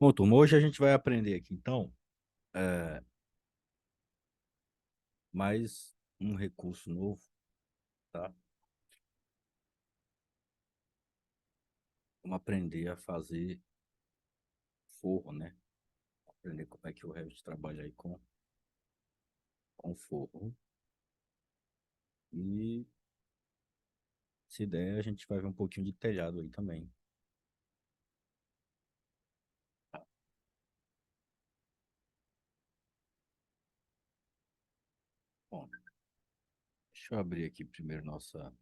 Bom, turma, hoje a gente vai aprender aqui, então, mais um recurso novo, tá? Vamos aprender a fazer forro, né? Aprender como é que o Revit trabalha aí com forro. E, se der, a gente vai ver um pouquinho de telhado aí também. Bom, deixa eu abrir aqui primeiro nossa...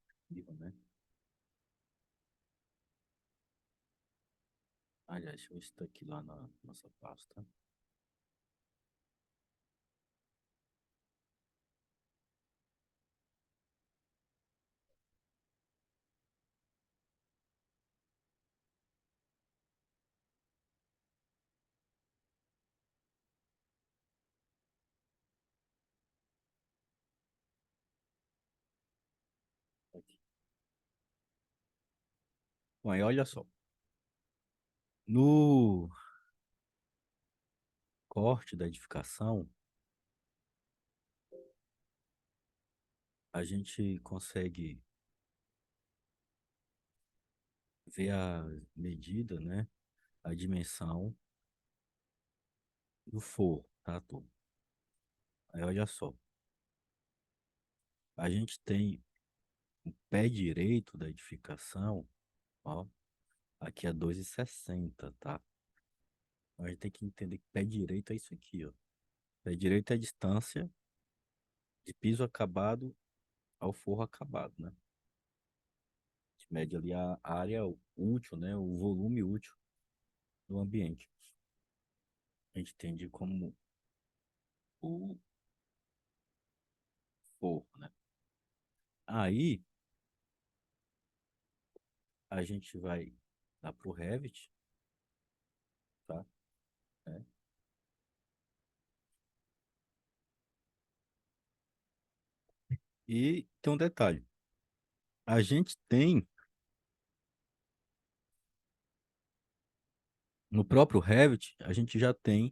arquivo, né? Aliás, deixa eu ver se está aqui lá na nossa pasta. Aqui. Bom, aí olha só. No corte da edificação, a gente consegue ver a medida, né? A dimensão do forro, tá, turma? Aí olha só, a gente tem o pé direito da edificação, ó, aqui é 2,60, tá? A gente tem que entender que pé direito é isso aqui, ó. Pé direito é a distância de piso acabado ao forro acabado, né? A gente mede ali a área útil, né? O volume útil do ambiente. A gente entende como o forro, né? Aí a gente vai lá pro Revit, tá? É. E tem um detalhe. A gente tem, no próprio Revit, a gente já tem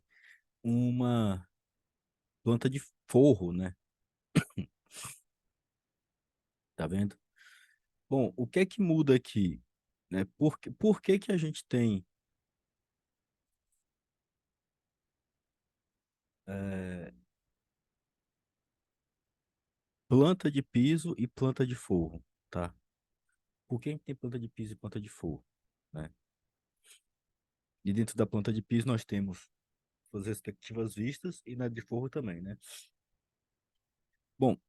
uma planta de forro, né? Tá vendo? Bom, o que é que muda aqui, né? Por que que a gente tem eh, planta de piso e planta de forro, tá? Por que a gente tem planta de piso e planta de forro, né? E dentro da planta de piso nós temos as respectivas vistas e na de forro também, né? Bom,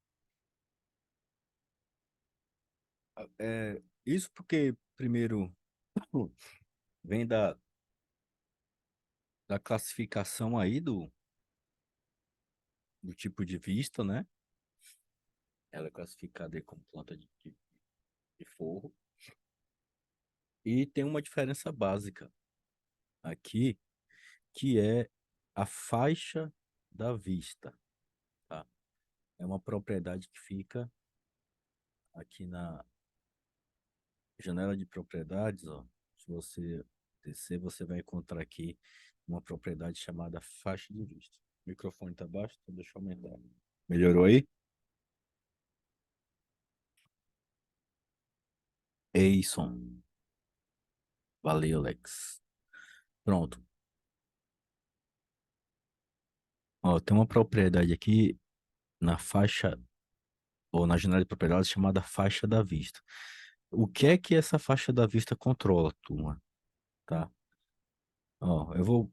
isso porque, primeiro, vem da classificação aí do tipo de vista, né? Ela é classificada aí como planta de forro. E tem uma diferença básica aqui, que é a faixa da vista, tá? É uma propriedade que fica aqui na janela de propriedades, ó. Se você descer, você vai encontrar aqui uma propriedade chamada faixa de vista. O microfone tá baixo, então deixa eu aumentar. Melhorou aí? Eison. Valeu, Alex. Pronto. Ó, tem uma propriedade aqui na faixa ou na janela de propriedades chamada faixa da vista. O que é que essa faixa da vista controla, turma? Tá? Ó, eu vou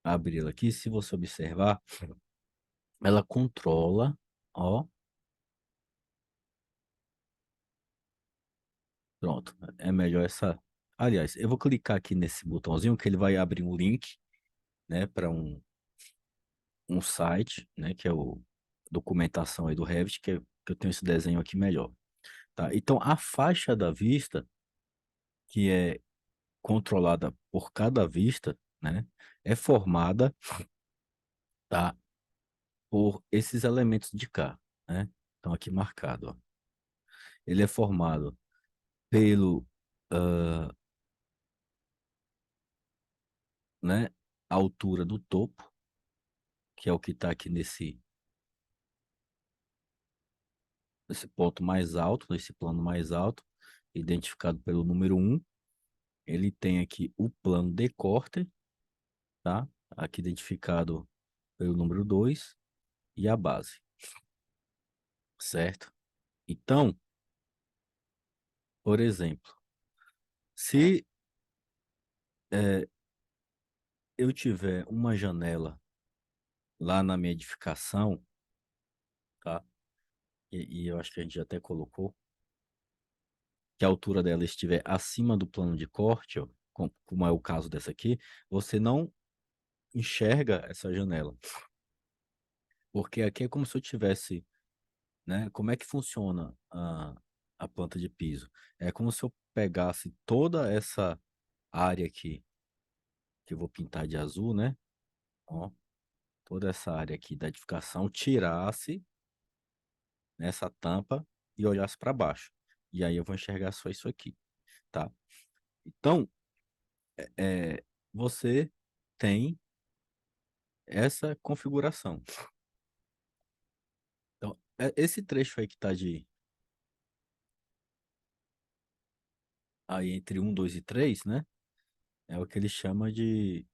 abrir ela aqui. Se você observar, ela controla, ó, pronto. É melhor essa. Aliás, eu vou clicar aqui nesse botãozinho que ele vai abrir um link, né, para um site, né, que é o documentação aí do Revit, que eu tenho esse desenho aqui melhor, tá? Então, a faixa da vista, que é controlada por cada vista, né, é formada tá? Por esses elementos de cá, né? Estão aqui marcados, ó. Ele é formado pelo, ah, né, a altura do topo, que é o que está aqui nesse ponto mais alto, nesse plano mais alto, identificado pelo número um. Ele tem aqui o plano de corte, tá? Aqui identificado pelo número 2 e a base, certo? Então, por exemplo, se eu tiver uma janela lá na minha edificação, tá? E eu acho que a gente até colocou que a altura dela estiver acima do plano de corte, ó, como é o caso dessa aqui, você não enxerga essa janela, porque aqui é como se eu tivesse, né? Como é que funciona a planta de piso? É como se eu pegasse toda essa área aqui, que eu vou pintar de azul, né? Ó, toda essa área aqui da edificação, tirasse nessa tampa e olhasse para baixo. E aí eu vou enxergar só isso aqui, tá? Então, você tem essa configuração. Então, esse trecho aí que está aí entre um 2 e 3, né? É o que ele chama de.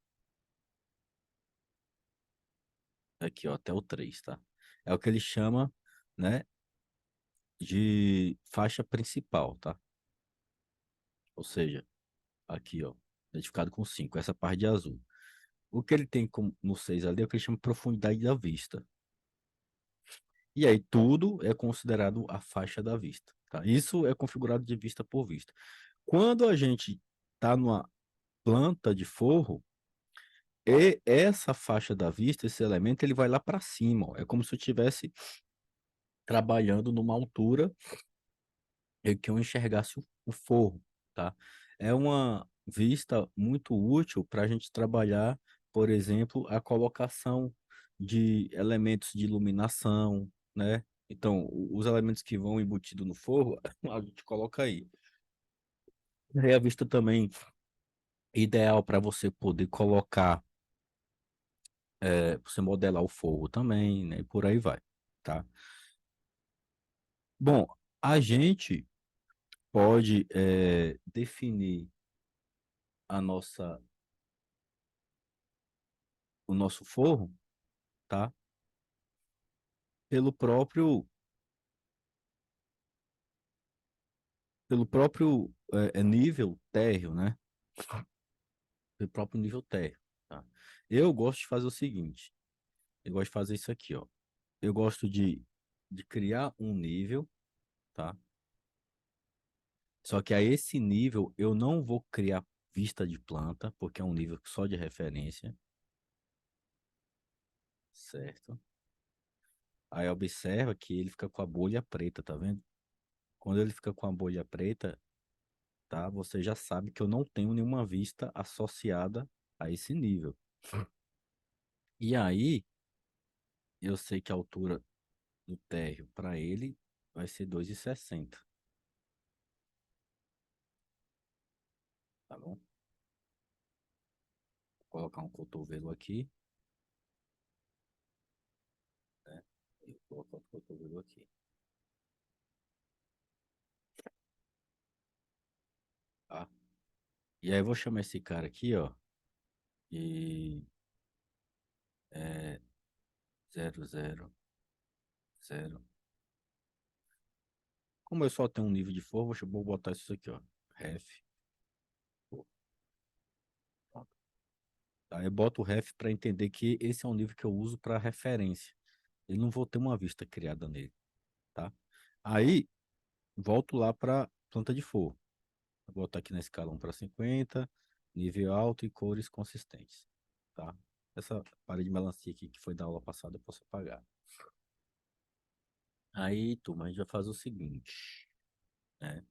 Aqui, ó, até o 3, tá? É o que ele chama, né, de faixa principal, tá? Ou seja, aqui, ó, identificado com 5 essa parte de azul. O que ele tem no 6 ali é o que ele chama de profundidade da vista. E aí tudo é considerado a faixa da vista, tá? Isso é configurado de vista por vista. Quando a gente está numa planta de forro, e essa faixa da vista, esse elemento, ele vai lá para cima, ó. É como se eu estivesse trabalhando numa altura e que eu enxergasse o forro, tá? É uma vista muito útil para a gente trabalhar, por exemplo, a colocação de elementos de iluminação, né? Então, os elementos que vão embutidos no forro, a gente coloca aí. E a vista também ideal para você poder colocar, você modelar o forro também, né? E por aí vai, tá? Bom, a gente pode definir a nossa, o nosso forro, tá? Pelo próprio, nível térreo, né? Pelo próprio nível térreo, tá? Eu gosto de fazer o seguinte, eu gosto de fazer isso aqui, ó. Eu gosto de criar um nível, tá? Só que a esse nível eu não vou criar vista de planta, porque é um nível só de referência, certo? Aí observa que ele fica com a bolha preta, tá vendo? Quando ele fica com a bolha preta, tá? Você já sabe que eu não tenho nenhuma vista associada a esse nível. E aí, eu sei que a altura do térreo para ele vai ser 2,60, tá bom? Vou colocar um cotovelo aqui, né? E vou colocar o cotovelo aqui, tá? E aí eu vou chamar esse cara aqui, ó, e é 0, 0, 0. Como eu só tenho um nível de forro, vou botar isso aqui, ó. Ref. Pronto. Aí eu boto o ref para entender que esse é um nível que eu uso para referência. Eu não vou ter uma vista criada nele, tá? Aí, volto lá para planta de forro. Vou botar aqui na escala 1 para 50, nível alto e cores consistentes, tá? Essa parede de melancia aqui que foi da aula passada eu posso apagar. Aí, turma, a gente vai fazer o seguinte, né?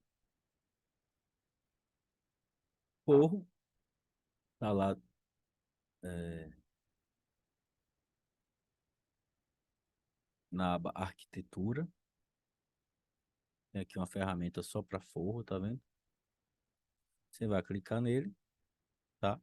Forro, tá lá, é, na aba arquitetura. Tem aqui uma ferramenta só para forro, tá vendo? Você vai clicar nele, tá?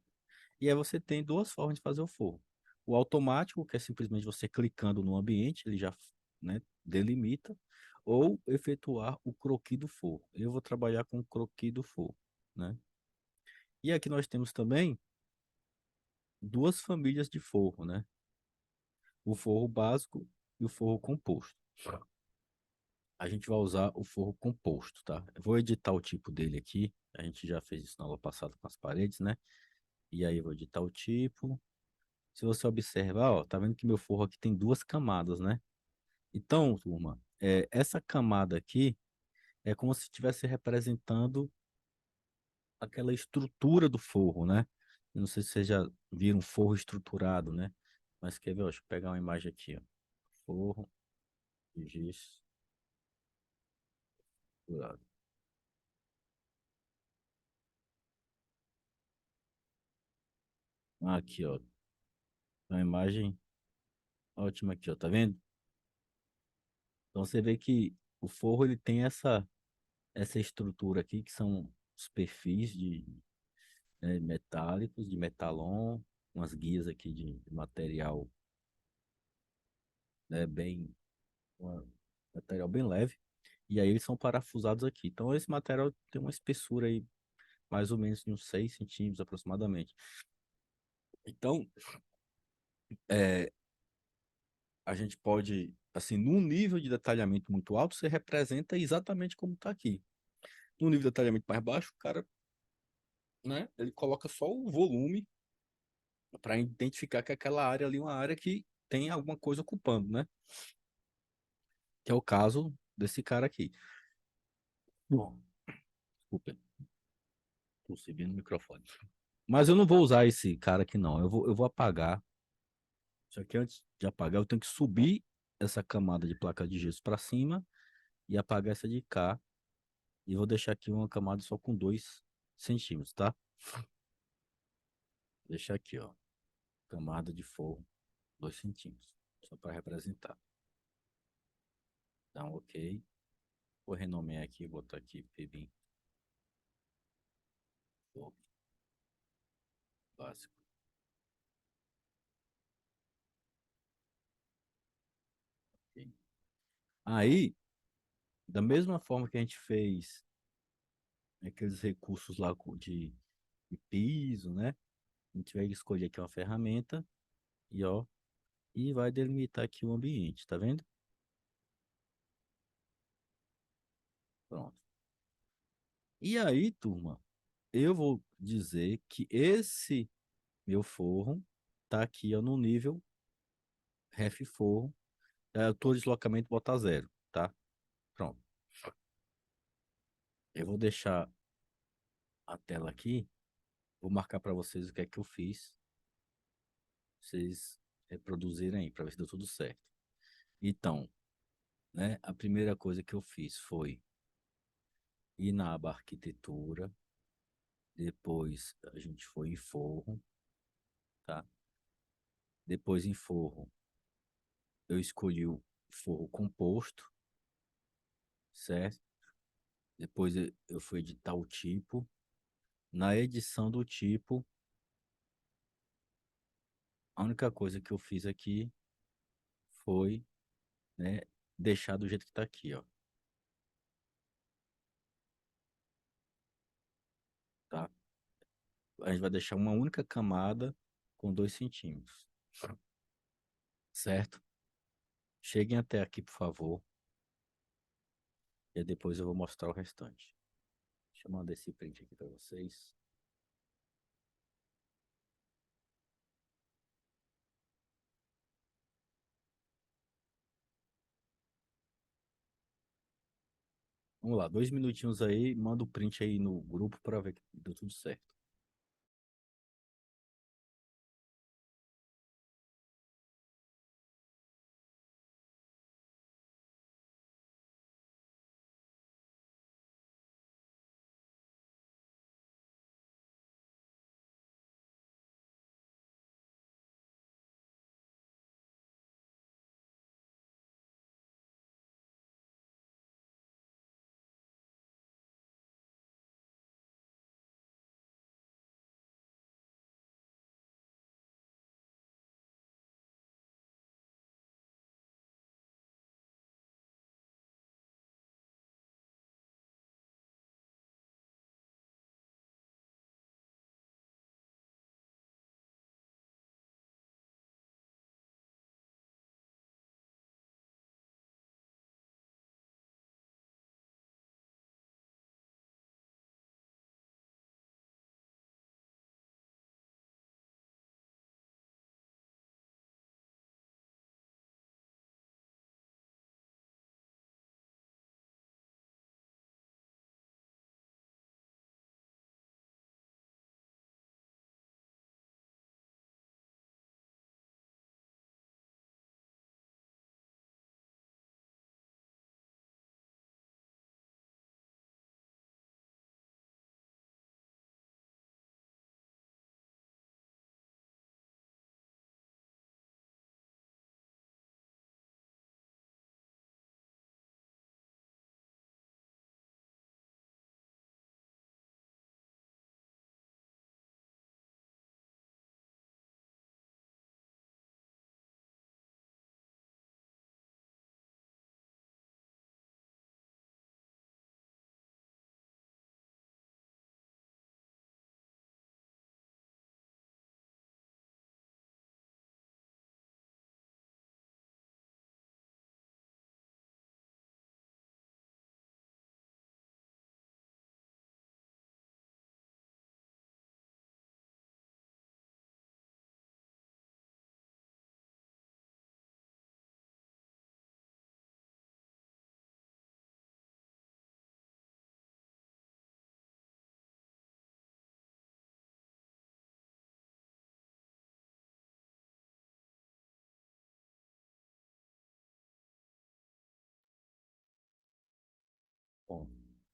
E aí você tem duas formas de fazer o forro. O automático, que é simplesmente você clicando no ambiente, ele já, né, delimita, ou efetuar o croquis do forro. Eu vou trabalhar com o croquis do forro, né? E aqui nós temos também duas famílias de forro, né? O forro básico e o forro composto. A gente vai usar o forro composto, tá? Eu vou editar o tipo dele aqui. A gente já fez isso na aula passada com as paredes, né? E aí eu vou editar o tipo. Se você observar, ó, tá vendo que meu forro aqui tem duas camadas, né? Então, turma, essa camada aqui é como se estivesse representando aquela estrutura do forro, né? Eu não sei se vocês já viram um forro estruturado, né? Mas quer ver? Ó, deixa eu pegar uma imagem aqui, ó. Forro de gesso estruturado. Aqui, ó. Uma imagem ótima aqui, ó. Tá vendo? Então você vê que o forro ele tem essa estrutura aqui, que são os perfis de, né, metálicos, de metalon, umas guias aqui de material, né, bem, material bem leve, e aí eles são parafusados aqui. Então esse material tem uma espessura aí, mais ou menos de uns 6 centímetros aproximadamente. Então, é, a gente pode, assim, num nível de detalhamento muito alto, você representa exatamente como está aqui. No nível de detalhamento mais baixo, o cara, né, ele coloca só o volume para identificar que aquela área ali é uma área que tem alguma coisa ocupando, né? Que é o caso desse cara aqui. Bom, desculpa, tô subindo o microfone. Mas eu não vou usar esse cara aqui, não. Eu vou apagar. Só que antes de apagar, eu tenho que subir essa camada de placa de gesso para cima e apagar essa de cá. E vou deixar aqui uma camada só com 2 centímetros, tá? Deixar aqui, ó. Camada de forro, 2 centímetros. Só para representar. Dá um OK. Vou renomear aqui, botar aqui PBIM forro básico. OK. Aí, da mesma forma que a gente fez aqueles recursos lá de piso, né? A gente vai escolher aqui uma ferramenta e ó, e vai delimitar aqui o ambiente, tá vendo? Pronto. E aí, turma, eu vou dizer que esse meu forro tá aqui ó, no nível ref forro, altura de deslocamento bota zero, tá? Pronto. Eu vou deixar a tela aqui, vou marcar para vocês o que é que eu fiz, vocês reproduzirem aí para ver se deu tudo certo. Então, né, a primeira coisa que eu fiz foi ir na aba arquitetura, depois a gente foi em forro, tá? Depois em forro, eu escolhi o forro composto, certo? Depois eu fui editar o tipo. Na edição do tipo, a única coisa que eu fiz aqui foi, né, deixar do jeito que tá aqui, ó, tá? A gente vai deixar uma única camada com 2 centímetros, certo? Cheguem até aqui, por favor, e depois eu vou mostrar o restante. Deixa eu mandar esse print aqui para vocês. Vamos lá, 2 minutinhos aí, manda o print aí no grupo para ver que deu tudo certo.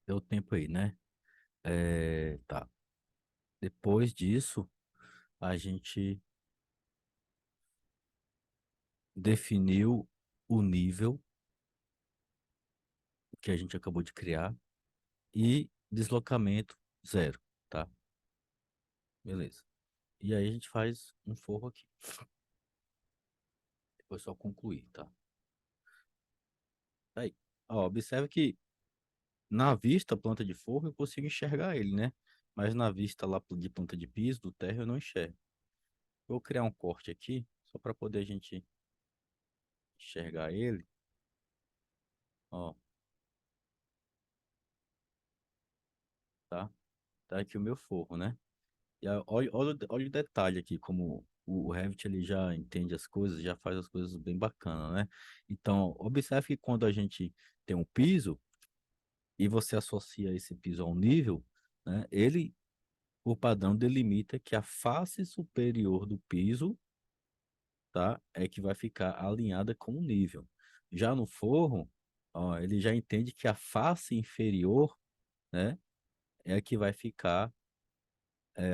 deu tempo aí, né? Tá. Depois disso, a gente definiu o nível que a gente acabou de criar e deslocamento zero, tá? Beleza. E aí a gente faz um forro aqui. Depois só concluir, tá? Aí, ó, observe que na vista planta de forro eu consigo enxergar ele, né? Mas na vista lá de planta de piso, do térreo, eu não enxergo. Vou criar um corte aqui, só para poder a gente enxergar ele. Ó, tá? Tá aqui o meu forro, né? E aí, olha o detalhe aqui, como o Revit ele já entende as coisas, já faz as coisas bem bacanas, né? Então, observe que quando a gente tem um piso e você associa esse piso ao nível, né? Ele, por padrão, delimita que a face superior do piso, tá? É que vai ficar alinhada com o nível. Já no forro, ó, ele já entende que a face inferior, né? É a que vai ficar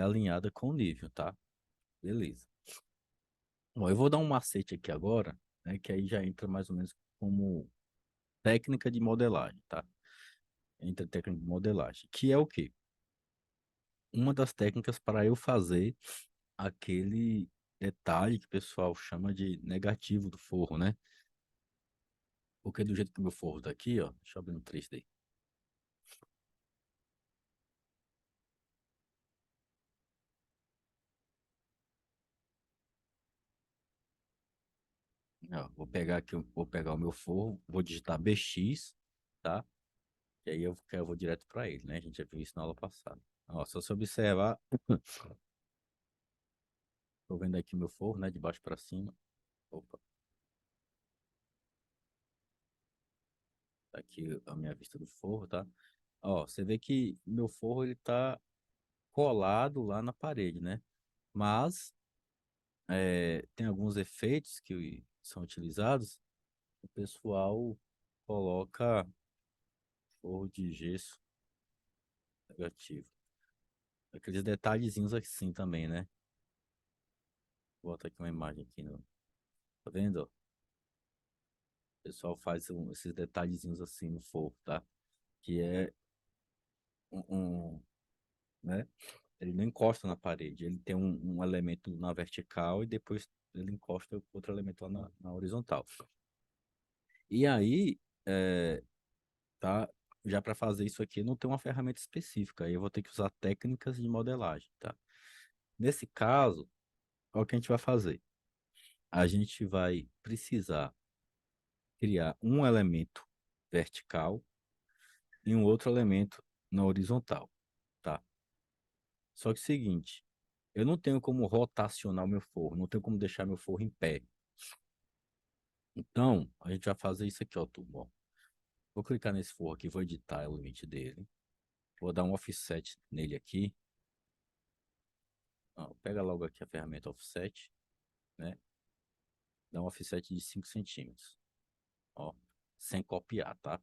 alinhada com o nível, tá? Beleza. Bom, eu vou dar um macete aqui agora, né, que aí já entra mais ou menos como técnica de modelagem, tá? Entra técnica de modelagem, que é o quê? Uma das técnicas para eu fazer aquele detalhe que o pessoal chama de negativo do forro, né? Porque do jeito que o meu forro tá aqui, ó, deixa eu abrir um 3D. Ó, vou pegar aqui, vou pegar o meu forro, vou digitar BX, tá? E aí eu vou direto para ele, né? A gente já viu isso na aula passada. Ó, se você observar, tô vendo aqui meu forro, né? De baixo para cima. Opa, tá aqui a minha vista do forro, tá? Ó, você vê que meu forro ele tá colado lá na parede, né? Mas tem alguns efeitos que são utilizados. O pessoal coloca forro de gesso negativo. Aqueles detalhezinhos assim também, né? Vou botar aqui uma imagem aqui no. Tá vendo? Ó? O pessoal faz esses detalhezinhos assim no forro, tá? Que é né? Ele não encosta na parede, ele tem um elemento na vertical e depois ele encosta outro elemento lá na horizontal. E aí, tá? Já para fazer isso aqui, não tem uma ferramenta específica, aí eu vou ter que usar técnicas de modelagem, tá? Nesse caso, olha o que a gente vai fazer. A gente vai precisar criar um elemento vertical e um outro elemento na horizontal, tá? Só que é o seguinte, eu não tenho como rotacionar o meu forro, não tenho como deixar meu forro em pé. Então, a gente vai fazer isso aqui, ó, turma. Ó. Vou clicar nesse forro aqui, vou editar o limite dele. Vou dar um offset nele aqui. Ó, pega logo aqui a ferramenta offset, né? Dá um offset de 5 centímetros. Ó, sem copiar, tá?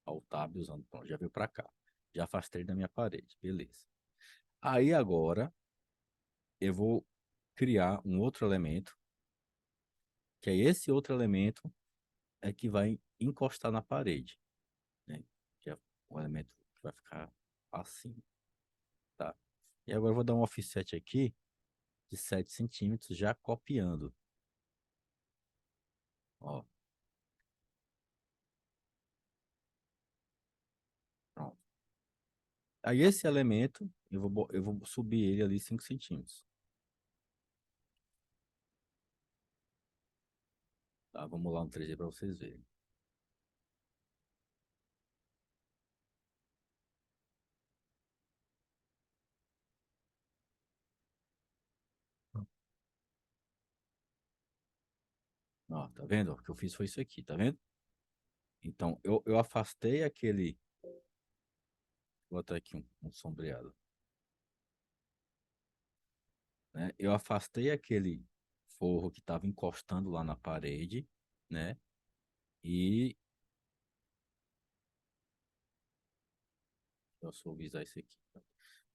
Ó, o tab usando, pronto, já veio para cá. Já afastei da minha parede, beleza. Aí agora eu vou criar um outro elemento, que é esse outro elemento é que vai encostar na parede, né? Que é um elemento que vai ficar assim, tá? E agora eu vou dar um offset aqui de 7 centímetros, já copiando. Ó, pronto. Aí esse elemento, eu vou subir ele ali 5 centímetros. Tá? Vamos lá no 3D para vocês verem. Ó, tá vendo? O que eu fiz foi isso aqui, tá vendo? Então, eu afastei aquele. Vou botar aqui um sombreado. Né? Eu afastei aquele forro que estava encostando lá na parede, né? E Eu suavizar isso aqui.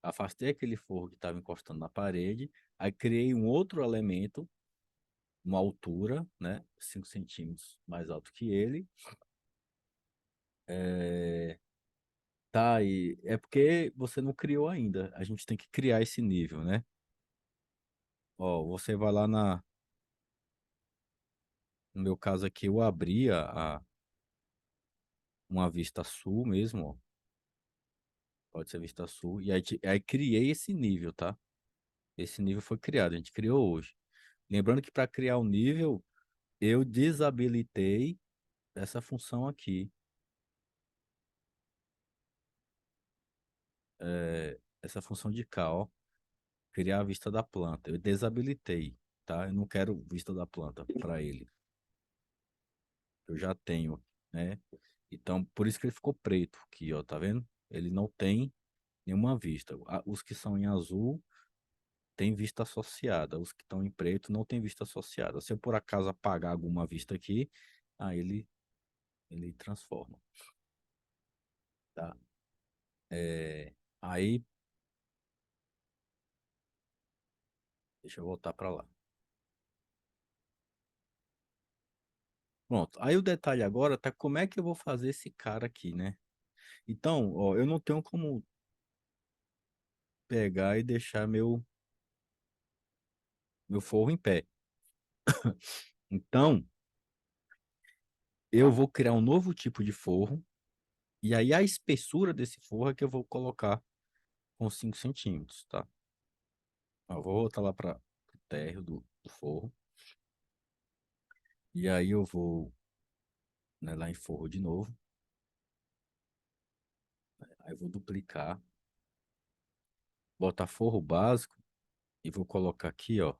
Afastei aquele forro que estava encostando na parede, aí criei um outro elemento, uma altura, né? 5 centímetros mais alto que ele. É, tá, e é porque você não criou ainda. A gente tem que criar esse nível, né? Ó, você vai lá no meu caso aqui, eu abri uma vista sul mesmo, ó. Pode ser vista sul. E aí criei esse nível, tá? Esse nível foi criado, a gente criou hoje. Lembrando que para criar o nível, eu desabilitei essa função aqui, essa função de cá, ó, criar a vista da planta. Eu desabilitei, tá? Eu não quero vista da planta para ele. Eu já tenho, né? Então, por isso que ele ficou preto aqui, ó, tá vendo? Ele não tem nenhuma vista. Os que são em azul têm vista associada, os que estão em preto não têm vista associada. Se eu por acaso apagar alguma vista aqui, aí ele transforma, tá? É, aí, deixa eu voltar para lá. Pronto. Aí o detalhe agora tá como é que eu vou fazer esse cara aqui, né? Então, ó, eu não tenho como pegar e deixar meu forro em pé. Então, eu vou criar um novo tipo de forro e aí a espessura desse forro é que eu vou colocar com 5 centímetros, tá? Eu vou voltar lá para o térreo do forro e aí eu vou, né, lá em forro de novo. Aí eu vou duplicar, botar forro básico e vou colocar aqui, ó,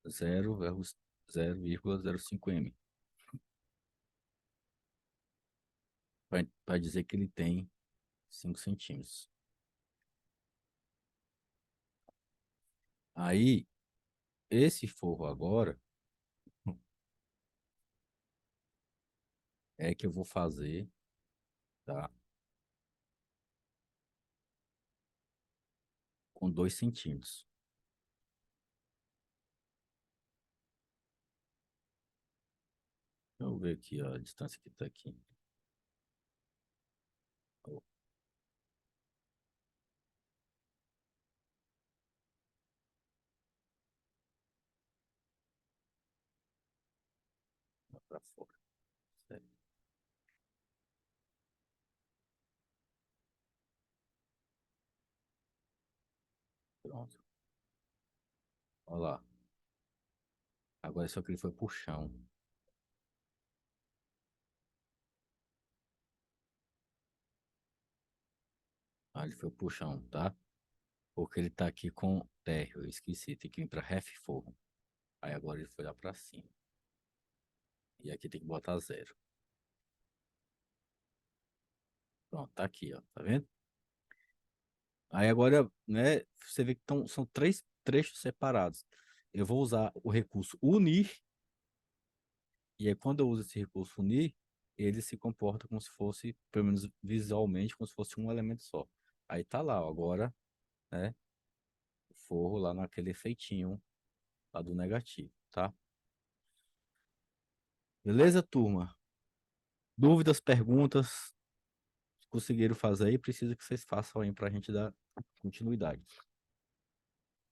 0,05 m. Para dizer que ele tem 5 centímetros. Aí, esse forro agora é que eu vou fazer, tá? Com 2 centímetros. Deixa eu ver aqui, ó, a distância que tá aqui. Ó, lá pra fora. Certo. Pronto. Olha lá. Agora só que ele foi pro chão. Ah, ele foi pro chão, tá? Porque ele tá aqui com térreo. Eu esqueci. Tem que vir pra ref forro. Aí agora ele foi lá pra cima. E aqui tem que botar zero. Pronto, tá aqui, ó. Tá vendo? Aí agora, né, você vê que são três trechos separados. Eu vou usar o recurso unir, e aí quando eu uso esse recurso unir, ele se comporta como se fosse, pelo menos visualmente, como se fosse um elemento só. Aí tá lá, ó, agora, né, o forro lá naquele efeitinho lá do negativo, tá? Beleza, turma? Dúvidas, perguntas, conseguiram fazer aí, preciso que vocês façam aí pra gente dar continuidade.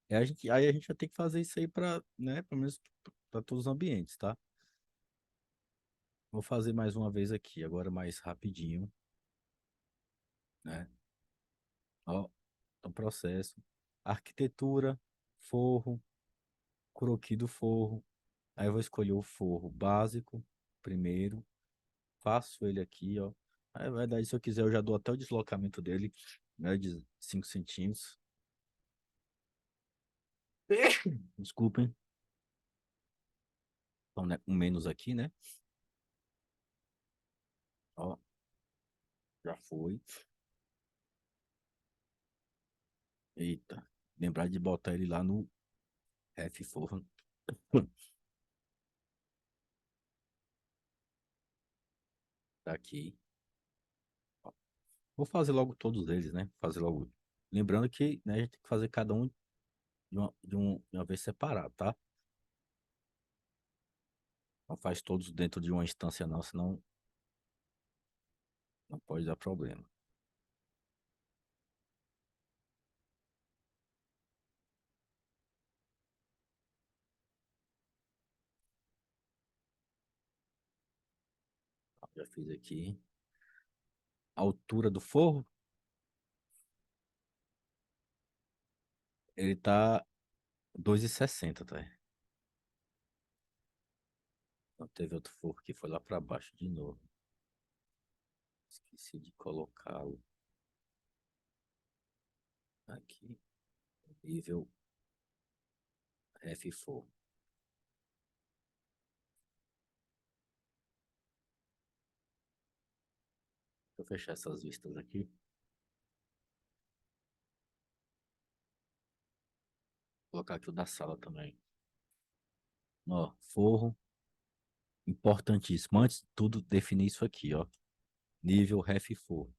Aí a gente vai ter que fazer isso aí para, né, pelo menos para todos os ambientes, tá? Vou fazer mais uma vez aqui, agora mais rapidinho, né? Ó, o processo. Arquitetura, forro, croquis do forro. Aí eu vou escolher o forro básico primeiro. Faço ele aqui, ó. Aí, na verdade, se eu quiser, eu já dou até o deslocamento dele, né, de 5 centímetros. Desculpem. Então, né, um menos aqui, né? Ó, já foi. Eita. Lembrar de botar ele lá no F forro. Tá aqui. Vou fazer logo todos eles, né? Fazer logo. Lembrando que, né, a gente tem que fazer cada um de uma vez separado, tá? Não faz todos dentro de uma instância, não, senão não pode dar problema. Já fiz aqui. A altura do forro, ele tá 2,60, tá? Não teve outro forro que foi lá para baixo de novo. Esqueci de colocá-lo aqui. Nível F4. Deixa eu fechar essas vistas aqui. Vou colocar aqui o da sala também. Ó, forro, importantíssimo. Antes de tudo, definir isso aqui, ó. Nível F4.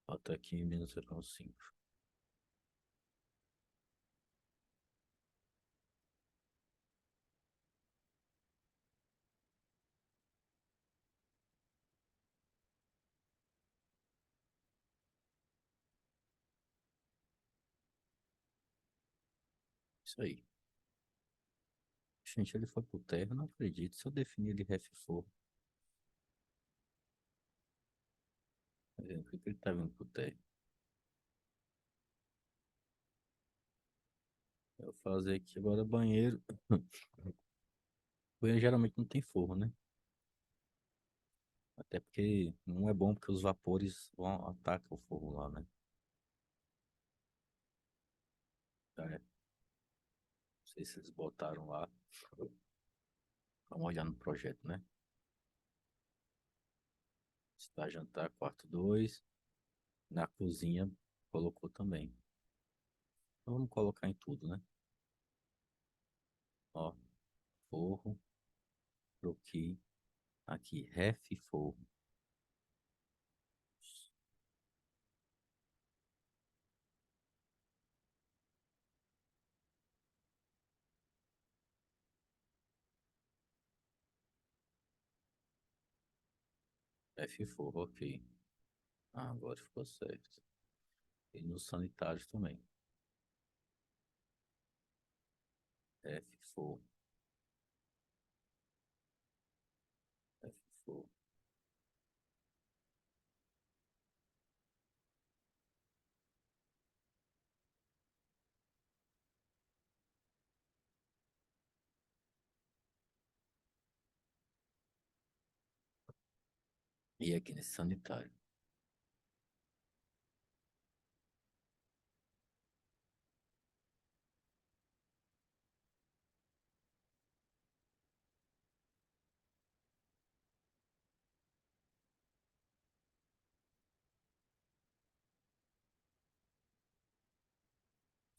Bota aqui menos 0,5. Isso aí. Gente, ele foi pro térreo, não acredito. Se eu definir ele F4, por que ele tá vindo pro térreo? Eu vou fazer aqui agora banheiro. Banheiro geralmente não tem forro, né? Até porque não é bom porque os vapores vão atacar o forro lá, né? É, não sei se eles botaram lá. Vamos olhar no projeto, né? Está jantar, quarto 2. Na cozinha colocou também. Então vamos colocar em tudo, né? Ó, forro, croqui, aqui, ref forro. F forro, ok. Ah, agora ficou certo. E nos sanitários também. F forro, F forro. E aqui nesse sanitário.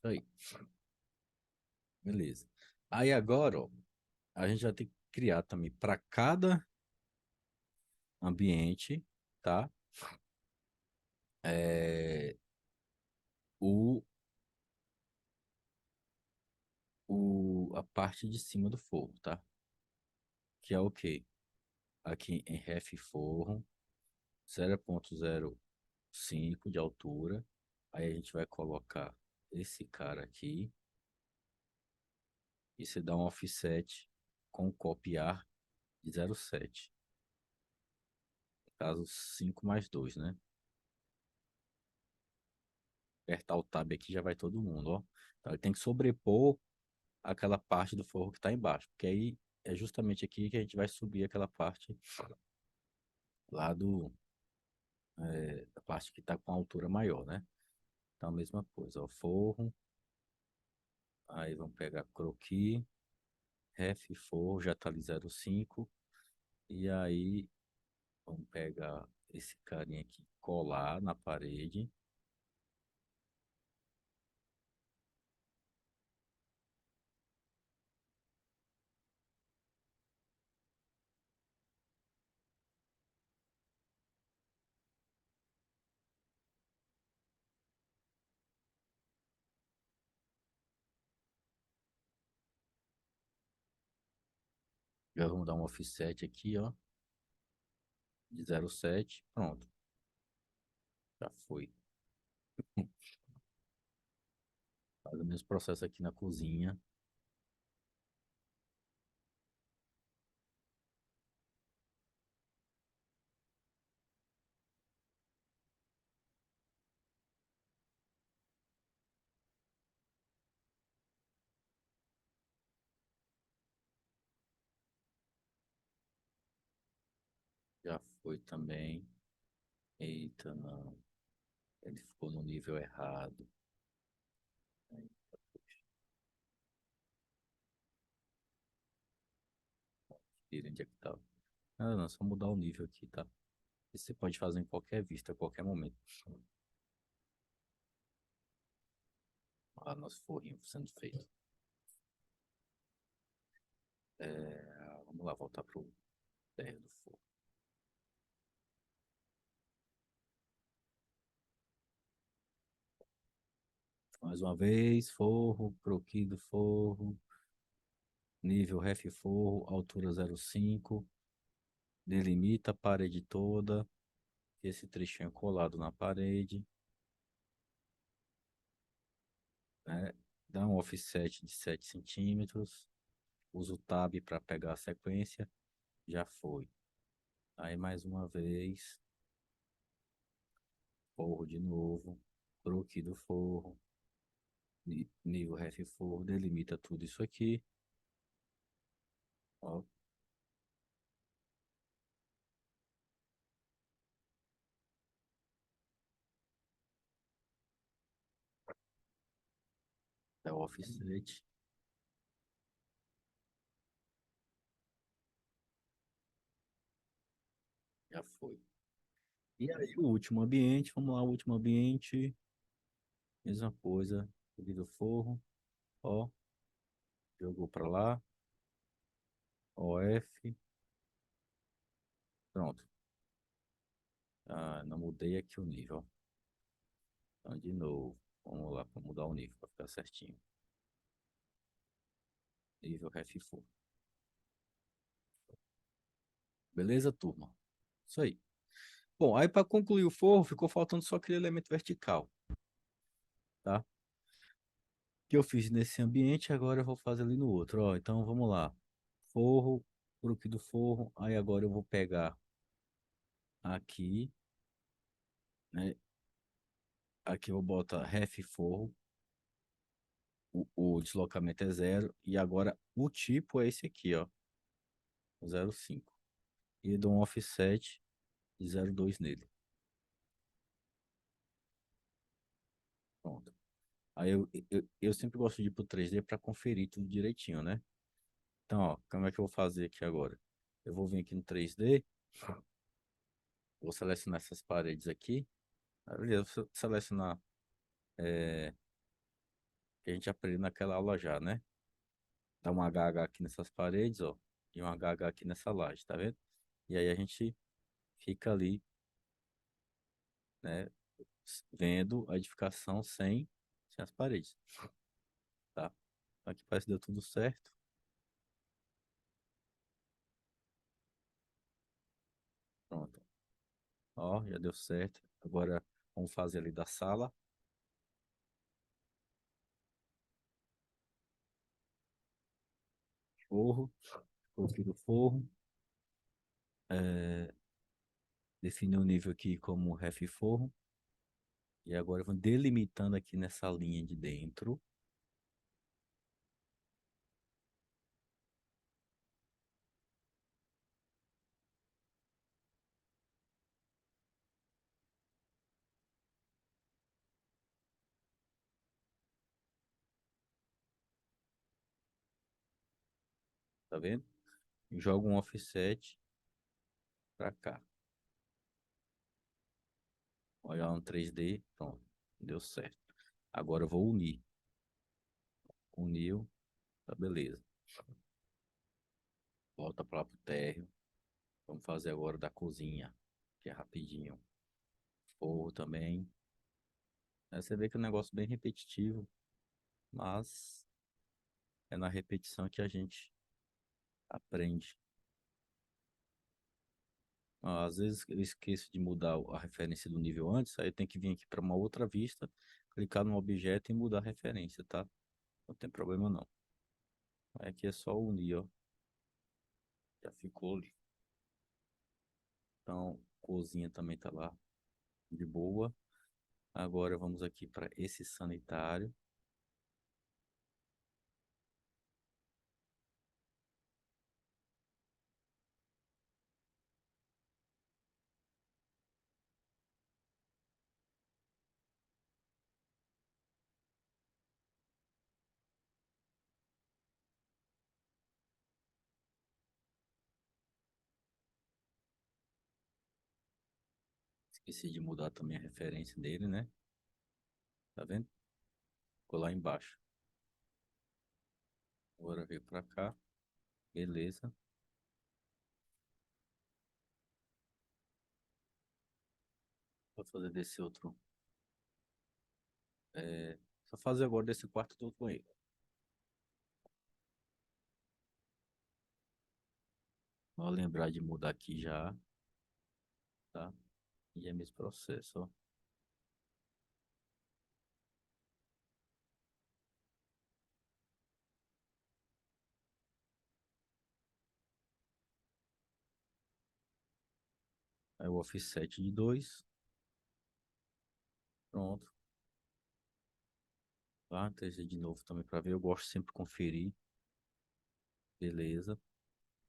Isso aí, beleza. Aí agora, ó, a gente vai ter que criar também para cada ambiente, tá? É, o, a parte de cima do forro, tá? Que é o quê? Aqui em ref forro, 0,05 de altura. Aí a gente vai colocar esse cara aqui e você dá um offset com copiar de 0,7. No caso, 5 mais 2, né? Apertar o tab aqui já vai todo mundo, ó. Então ele tem que sobrepor aquela parte do forro que está embaixo, porque aí é justamente aqui que a gente vai subir aquela parte lá da parte que está com a altura maior, né? Então a mesma coisa, ó, forro, aí vamos pegar croquis, ref forro, já tá ali 0,5, e aí vamos pegar esse carinha aqui, colar na parede, Já vamos dar um offset aqui, ó, de 0,7. Pronto, já foi. Faz o mesmo processo aqui na cozinha. Já foi também. Eita, não. Ele ficou no nível errado. Tira onde é que tá. Ah, não, só mudar o nível aqui, tá? Isso você pode fazer em qualquer vista, a qualquer momento. Ah, nosso forrinho sendo feito. Vamos lá, voltar pro térreo do forro. Mais uma vez, forro, croquis do forro, nível ref forro, altura 0,5, delimita a parede toda, esse trechinho colado na parede, né? Dá um offset de 7 centímetros, usa o tab para pegar a sequência, já foi. Aí mais uma vez, forro de novo, croquis do forro, nível ref forro, delimita tudo isso aqui, ó, é o offset, já foi. E aí, o último ambiente, vamos lá, o último ambiente, mesma coisa, aqui do forro, ó, jogou para lá, OF, pronto. Ah, não mudei aqui o nível, ó. Então, de novo, vamos lá para mudar o nível, para ficar certinho. Nível ref forro. Beleza, turma? Isso aí. Bom, aí para concluir o forro, ficou faltando só aquele elemento vertical, tá? Que eu fiz nesse ambiente, agora eu vou fazer ali no outro, ó. Então, vamos lá. Forro, grupo do forro, aí agora eu vou pegar aqui, né? Aqui eu vou botar ref forro, o deslocamento é zero, e agora o tipo é esse aqui, ó, 0,5. E dou um offset de 0,2 nele. Pronto. Aí eu sempre gosto de ir pro 3D para conferir tudo direitinho, né? Então, ó, como é que eu vou fazer aqui agora? Eu vou vir aqui no 3D, vou selecionar essas paredes aqui. Ali eu vou selecionar, que a gente aprendeu naquela aula já, né? Dá um HH aqui nessas paredes, ó, e um HH aqui nessa laje, tá vendo? E aí a gente fica ali, né, vendo a edificação sem as paredes, tá? Aqui parece que deu tudo certo. Pronto. Ó, já deu certo. Agora vamos fazer ali da sala. Forro, confiro o forro. É, definir o nível aqui como ref forro. E agora vamos delimitando aqui nessa linha de dentro. Tá vendo? E joga um offset pra cá. Olha lá no 3D. Pronto. Deu certo. Agora eu vou unir. Uniu. Tá beleza. Volta para lá pro térreo. Vamos fazer agora da cozinha, que é rapidinho. Forro também. Aí você vê que é um negócio bem repetitivo, mas é na repetição que a gente aprende. Às vezes eu esqueço de mudar a referência do nível antes, aí eu tenho que vir aqui para uma outra vista, clicar no objeto e mudar a referência, tá? Não tem problema não. Aí aqui é só unir, ó. Já ficou ali. Então, cozinha também tá lá de boa. Agora vamos aqui para esse sanitário. Esqueci de mudar também a referência dele, né? Tá vendo? Ficou lá embaixo. Agora veio para cá. Beleza. Vou fazer desse outro. É, só fazer agora desse quarto do outro banheiro. Vou lembrar de mudar aqui já, tá? E é mesmo processo, ó. Aí o offset de 2. Pronto. Tá? Testei de novo também para ver. Eu gosto sempre de conferir. Beleza.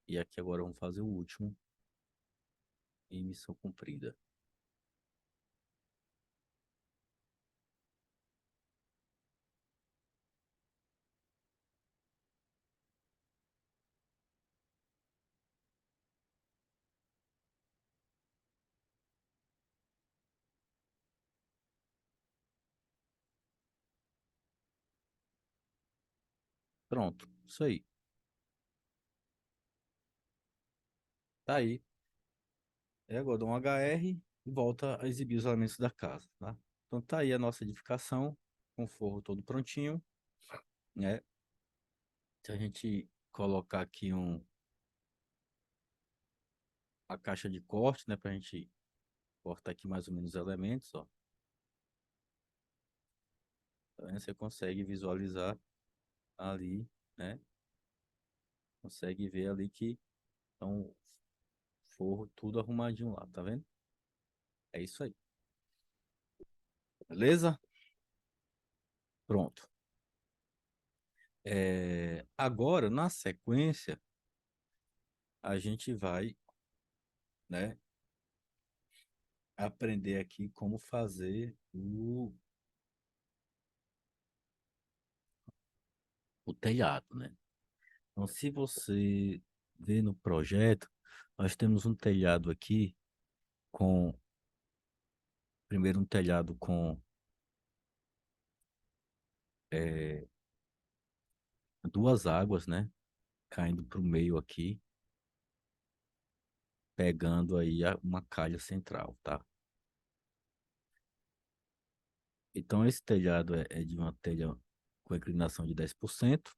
E aqui agora vamos fazer o último. E missão cumprida. Pronto. Isso aí. Tá aí. É agora dá um HR e volta a exibir os elementos da casa, tá? Então tá aí a nossa edificação, com o forro todo prontinho, né? Se a gente colocar aqui a caixa de corte, né? Pra gente cortar aqui mais ou menos os elementos, ó. Tá vendo? Você consegue visualizar ali, né? Consegue ver ali que estão forro tudo arrumadinho lá, tá vendo? É isso aí. Beleza? Pronto. Agora, na sequência, a gente vai, né, aprender aqui como fazer o telhado, né? Então, se você ver no projeto, nós temos um telhado aqui com, primeiro um telhado com é, duas águas, né? Caindo para o meio aqui, pegando aí uma calha central, tá? Então, esse telhado é de uma telha com inclinação de 10%.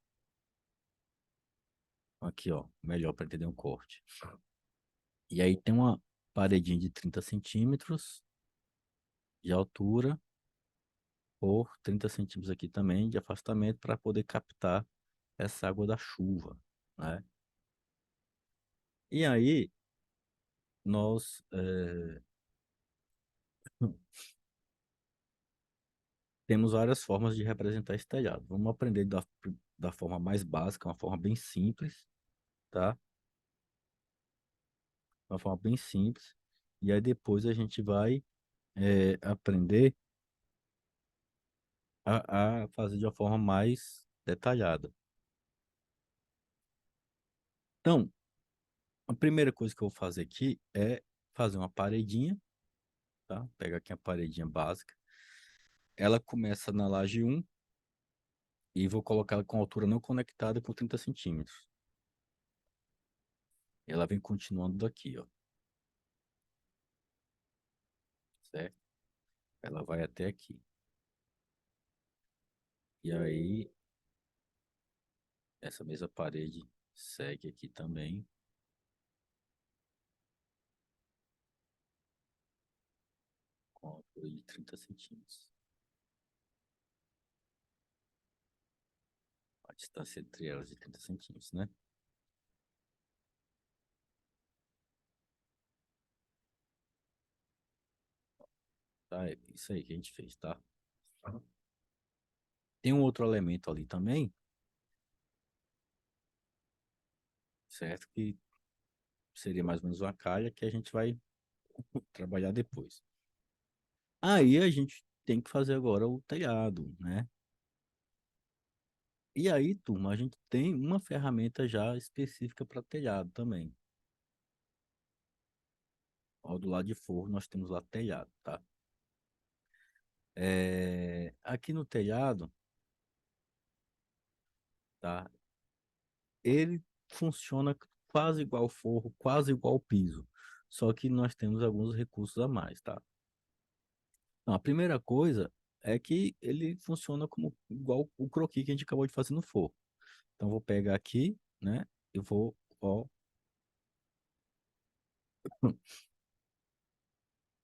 Aqui, ó, melhor para entender um corte. E aí tem uma paredinha de 30 centímetros de altura por 30 centímetros aqui também de afastamento para poder captar essa água da chuva, né? E aí nós temos várias formas de representar esse telhado. Vamos aprender da forma mais básica, uma forma bem simples, tá? Uma forma bem simples. E aí depois a gente vai aprender a fazer de uma forma mais detalhada. Então, a primeira coisa que eu vou fazer aqui é fazer uma paredinha, tá? Pega aqui a paredinha básica. Ela começa na laje um e vou colocar ela com altura não conectada com 30 centímetros. Ela vem continuando daqui, ó, certo? Ela vai até aqui. E aí, essa mesma parede segue aqui também. de 30 centímetros. A distância entre elas de 30 centímetros, né? Tá, é isso aí que a gente fez, tá? Tem um outro elemento ali também, certo? Que seria mais ou menos uma calha que a gente vai trabalhar depois. Aí a gente tem que fazer agora o telhado, né? E aí, turma, a gente tem uma ferramenta já específica para telhado também. Ó, do lado de forro nós temos lá telhado, tá? Aqui no telhado, tá? Ele funciona quase igual ao forro, quase igual ao piso. Só que nós temos alguns recursos a mais, tá? Então, a primeira coisa é que ele funciona como igual o croquis que a gente acabou de fazer no forro. Então, eu vou pegar aqui, né? Eu vou, ó,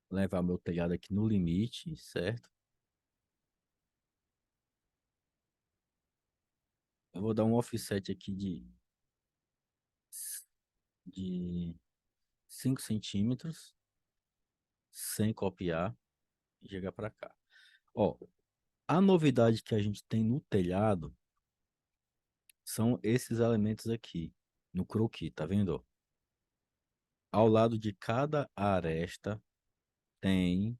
levar meu telhado aqui no limite, certo? Eu vou dar um offset aqui de 5 centímetros, sem copiar, e chegar para cá. Ó, a novidade que a gente tem no telhado são esses elementos aqui, no croquis, tá vendo? Ó? Ao lado de cada aresta tem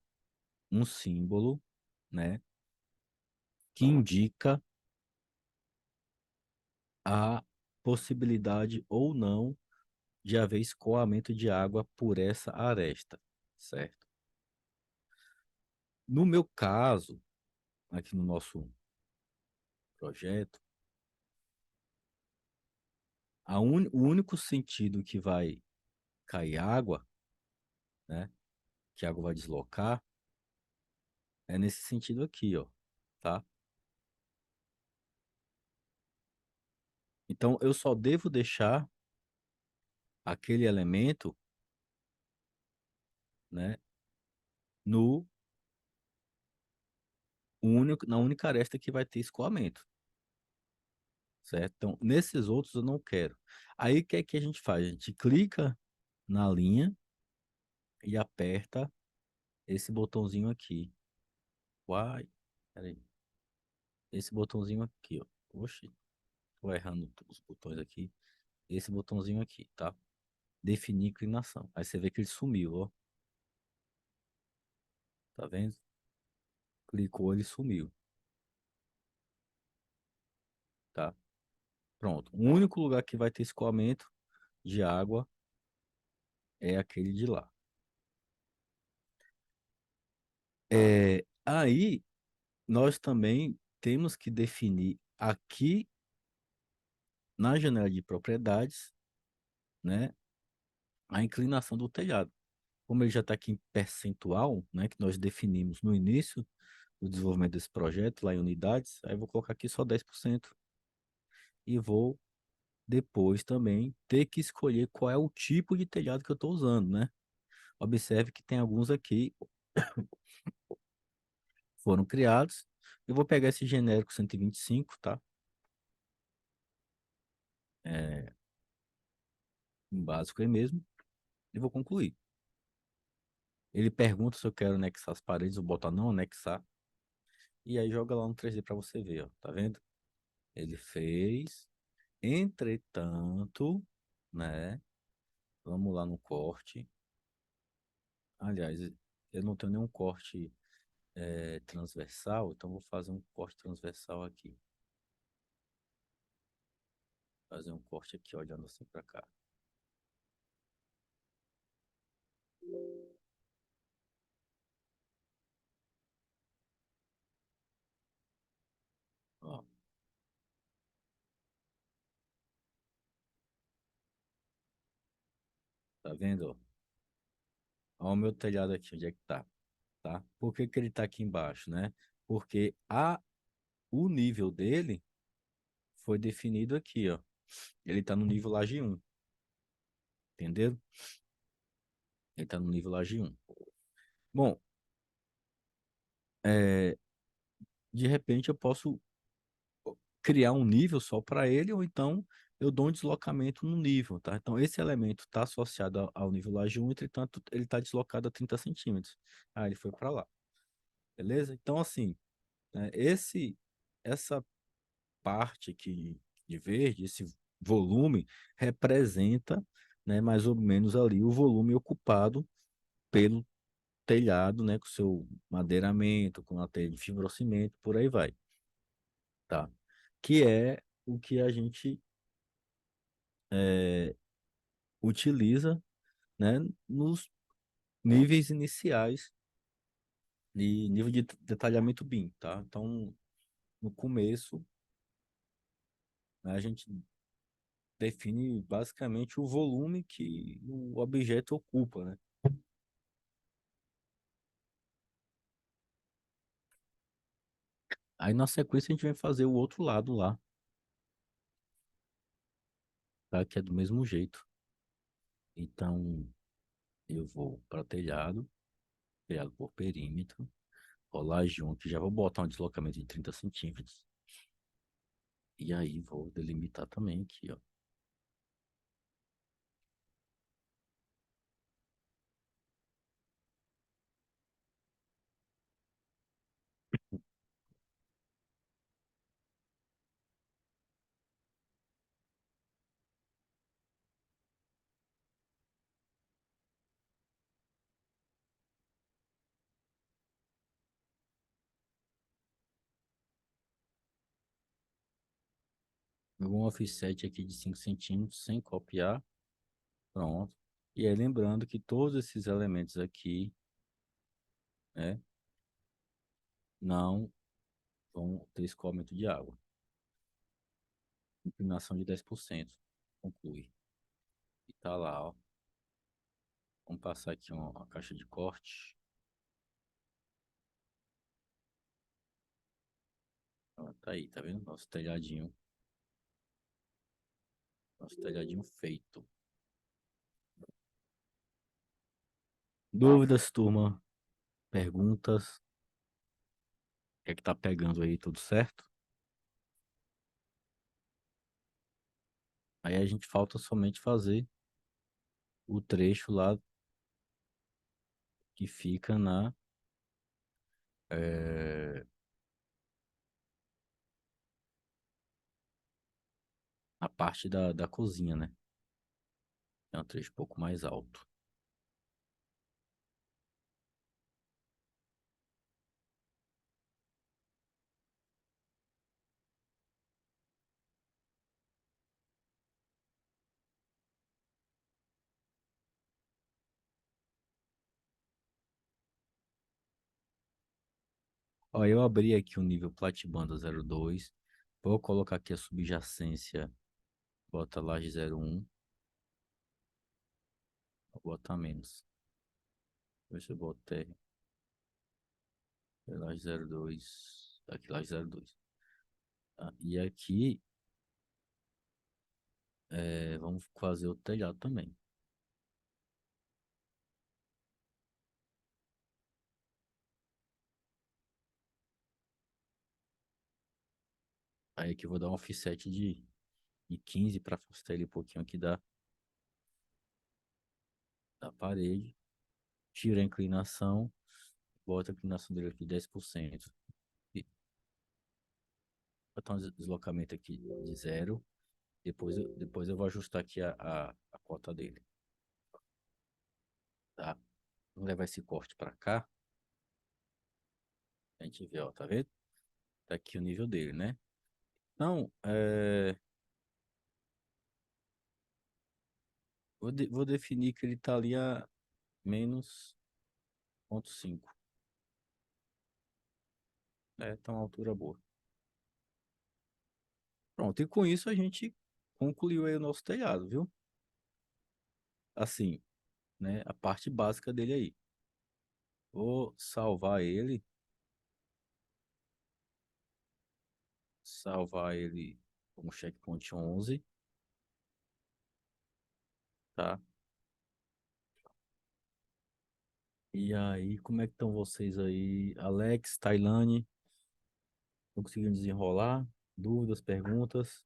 um símbolo, né, que indica a possibilidade ou não de haver escoamento de água por essa aresta, certo? No meu caso, aqui no nosso projeto, o único sentido que vai cair água, né, que a água vai deslocar, é nesse sentido aqui, ó, tá? Então, eu só devo deixar aquele elemento, né, no na única aresta que vai ter escoamento, certo? Então, nesses outros eu não quero. Aí, o que é que a gente faz? A gente clica na linha e aperta esse botãozinho aqui. Uai, peraí. Esse botãozinho aqui, ó. Oxi, tô errando os botões aqui. Esse botãozinho aqui, tá? Definir inclinação. Aí você vê que ele sumiu, ó. Tá vendo? Clicou, ele sumiu, tá? Pronto. O único lugar que vai ter escoamento de água é aquele de lá. Aí, nós também temos que definir aqui na janela de propriedades, né, a inclinação do telhado. Como ele já está aqui em percentual, né, que nós definimos no início do desenvolvimento desse projeto, lá em unidades, aí eu vou colocar aqui só 10% e vou depois também ter que escolher qual é o tipo de telhado que eu estou usando, né? Observe que tem alguns aqui foram criados. Eu vou pegar esse genérico 125, tá? É, um básico aí mesmo, e vou concluir. Ele pergunta se eu quero anexar as paredes, eu boto não anexar, e aí joga lá no 3D para você ver, ó, tá vendo? Ele fez, entretanto, né? Vamos lá no corte. Aliás, eu não tenho nenhum corte transversal, então vou fazer um corte transversal aqui. Fazer um corte aqui, olhando assim para cá. Ó, tá vendo? Ó, o meu telhado aqui, onde é que tá? Tá? Por que que ele tá aqui embaixo, né? Porque o nível dele foi definido aqui, ó. Ele tá no nível laje 1, entendeu? Ele tá no nível laje 1. Bom, é, de repente eu posso criar um nível só para ele, ou então eu dou um deslocamento no nível, tá? Então, esse elemento está associado ao nível laje 1, entretanto, ele está deslocado a 30 centímetros. Ah, ele foi para lá, beleza? Então, assim, essa parte aqui de verde, esse volume, representa, né, mais ou menos ali o volume ocupado pelo telhado, né, com seu madeiramento, com a telha de fibrocimento, por aí vai, tá? Que é o que a gente é, utiliza, né, nos níveis iniciais de nível de detalhamento BIM, tá? Então, no começo, né, a gente define basicamente o volume que o objeto ocupa, né? Aí, na sequência, a gente vai fazer o outro lado lá, tá? Que é do mesmo jeito. Então, eu vou para telhado, telhado por perímetro, rolagem 1, que já vou botar um deslocamento de 30 centímetros. E aí, vou delimitar também aqui, ó. Um offset aqui de 5 centímetros, sem copiar. Pronto. E aí, lembrando que todos esses elementos aqui, né, não vão ter escoamento de água. Inclinação de 10%. Conclui. E tá lá, ó. Vamos passar aqui uma caixa de corte. Ó, tá aí, tá vendo? Nosso telhadinho. Nosso telhadinho feito. Dúvidas, turma? Perguntas? O que é que tá pegando aí? Tudo certo? Aí a gente falta somente fazer o trecho lá que fica eh, na parte da cozinha, né? É um trecho um pouco mais alto. Ó, eu abri aqui o nível Platibanda 02. Vou colocar aqui a subjacência. Bota laje 01. Vou botar menos. Deixa eu ver se eu boto laje 02. Aqui, laje 02. Tá? E aqui, vamos fazer o telhado também. Aí aqui eu vou dar um offset de 15 para afastar ele um pouquinho aqui da parede. Tira a inclinação. Bota a inclinação dele aqui de 10%. E botar um deslocamento aqui de zero. Depois eu vou ajustar aqui a cota dele, tá? Vou levar esse corte para cá. A gente vê, ó, tá vendo? Tá aqui o nível dele, né? Então, vou definir que ele tá ali a menos 0,5. Tá uma altura boa. Pronto, e com isso a gente concluiu aí o nosso telhado, viu? Assim, né? A parte básica dele aí. Vou salvar ele como checkpoint 11, tá? E aí, como é que estão vocês aí? Alex, Tailane, estão conseguindo desenrolar? Dúvidas, perguntas?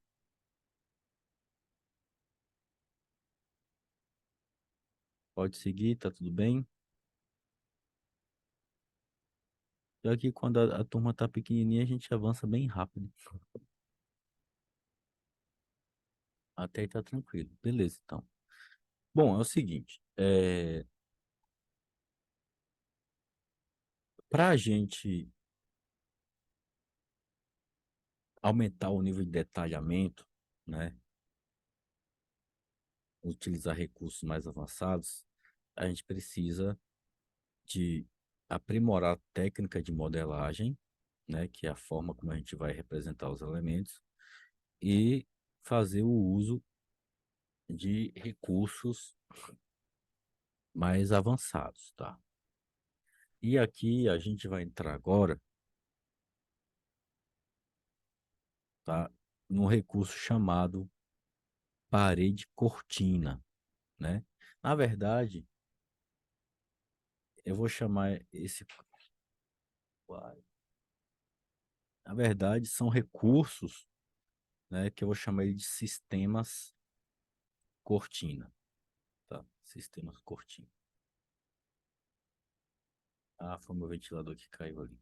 Pode seguir, tá tudo bem? Já que quando a turma tá pequenininha, a gente avança bem rápido. Até aí tá tranquilo. Beleza, então. Bom, é o seguinte, para a gente aumentar o nível de detalhamento, né, utilizar recursos mais avançados, a gente precisa de aprimorar a técnica de modelagem, né, que é a forma como a gente vai representar os elementos, e fazer o uso de recursos mais avançados, tá? E aqui a gente vai entrar agora, tá, num recurso chamado parede cortina, né? Na verdade, eu vou chamar esse, na verdade, são recursos, né, que eu vou chamar ele de sistemas cortina, tá? Sistemas cortina. Ah, foi meu ventilador que caiu ali.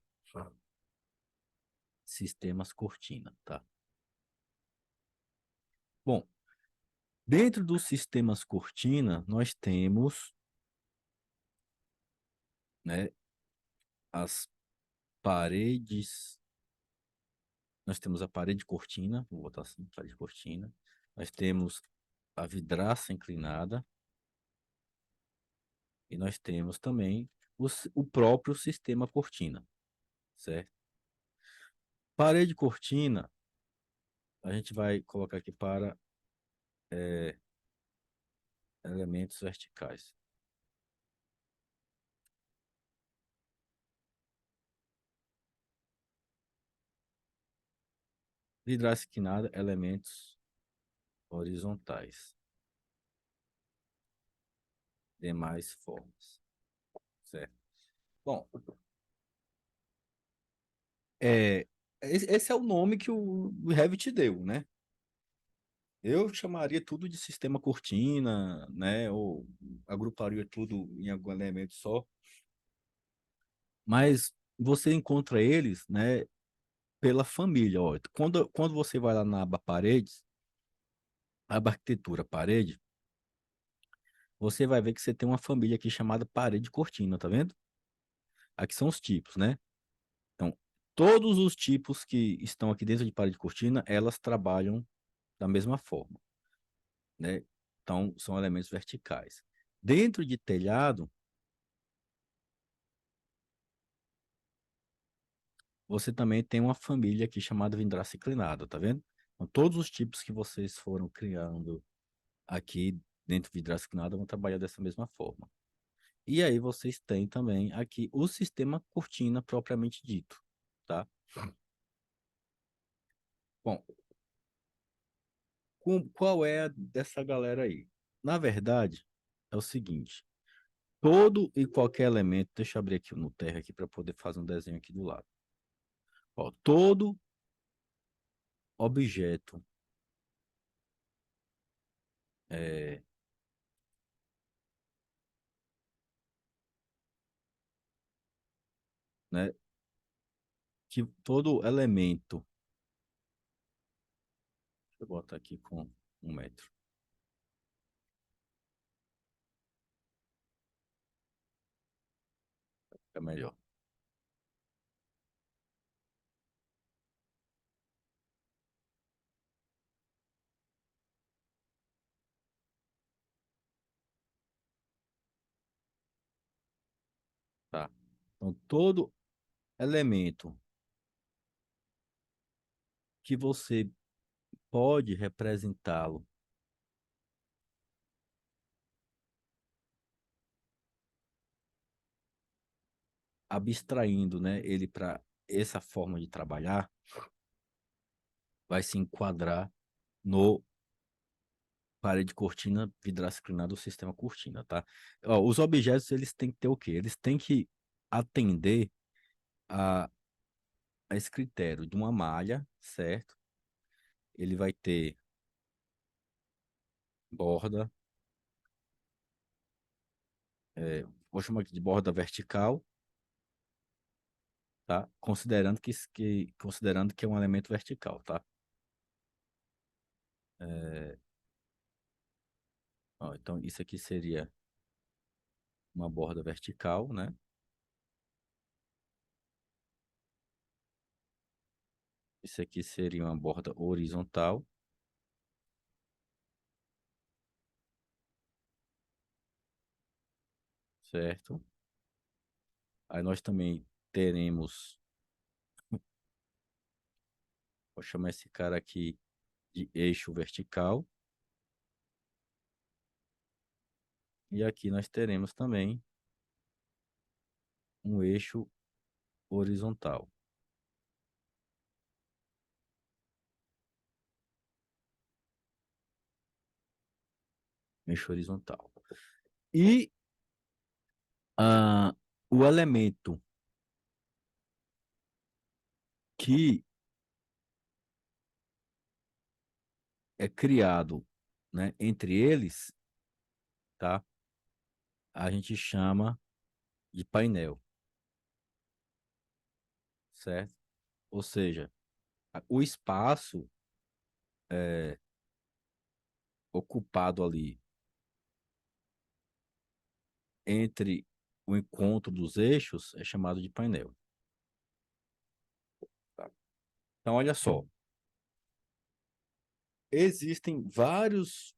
Sistemas cortina, tá? Bom, dentro dos sistemas cortina, nós temos, né, as paredes, nós temos a parede cortina, vou botar assim, parede cortina. Nós temos a vidraça inclinada e nós temos também o próprio sistema cortina, certo? Parede cortina, a gente vai colocar aqui para elementos verticais. Vidraça inclinada, elementos horizontais. Demais formas, certo? Bom, é, esse é o nome que o Revit deu, né? Eu chamaria tudo de sistema cortina, né? Ou agruparia tudo em algum elemento só. Mas você encontra eles, né? Pela família. Ó. Quando você vai lá na aba paredes, aba arquitetura parede, você vai ver que você tem uma família aqui chamada parede cortina, tá vendo? Aqui são os tipos, né? Então, todos os tipos que estão aqui dentro de parede cortina, elas trabalham da mesma forma, né? Então, são elementos verticais. Dentro de telhado, você também tem uma família aqui chamada vidraça inclinada, tá vendo? Então, todos os tipos que vocês foram criando aqui dentro de vidraça inclinada vão trabalhar dessa mesma forma. E aí vocês têm também aqui o sistema cortina propriamente dito, tá? Bom, qual é a dessa galera aí? Na verdade, é o seguinte, todo e qualquer elemento, deixa eu abrir aqui no Terra aqui para poder fazer um desenho aqui do lado. Ó, todo objeto é, né, que todo elemento, deixa eu botar aqui com 1 metro, é melhor, tá? Então, todo elemento que você pode representá-lo abstraindo, né, ele para essa forma de trabalhar, vai se enquadrar no parede cortina, vidraça inclinada ou sistema cortina, tá? Ó, os objetos, eles têm que ter o quê? Eles têm que atender a, a esse critério de uma malha, certo? Ele vai ter borda, vou chamar aqui de borda vertical, tá? Considerando que é um elemento vertical, tá? É, ó, então, isso aqui seria uma borda vertical, né? Isso aqui seria uma borda horizontal, certo? Aí nós também teremos, vou chamar esse cara aqui de eixo vertical, e aqui nós teremos também um eixo horizontal. Eixo horizontal. E ah, o elemento que é criado, né, entre eles, tá? A gente chama de painel, certo? Ou seja, o espaço ocupado ali entre o encontro dos eixos é chamado de painel. Tá? Então, olha só, existem vários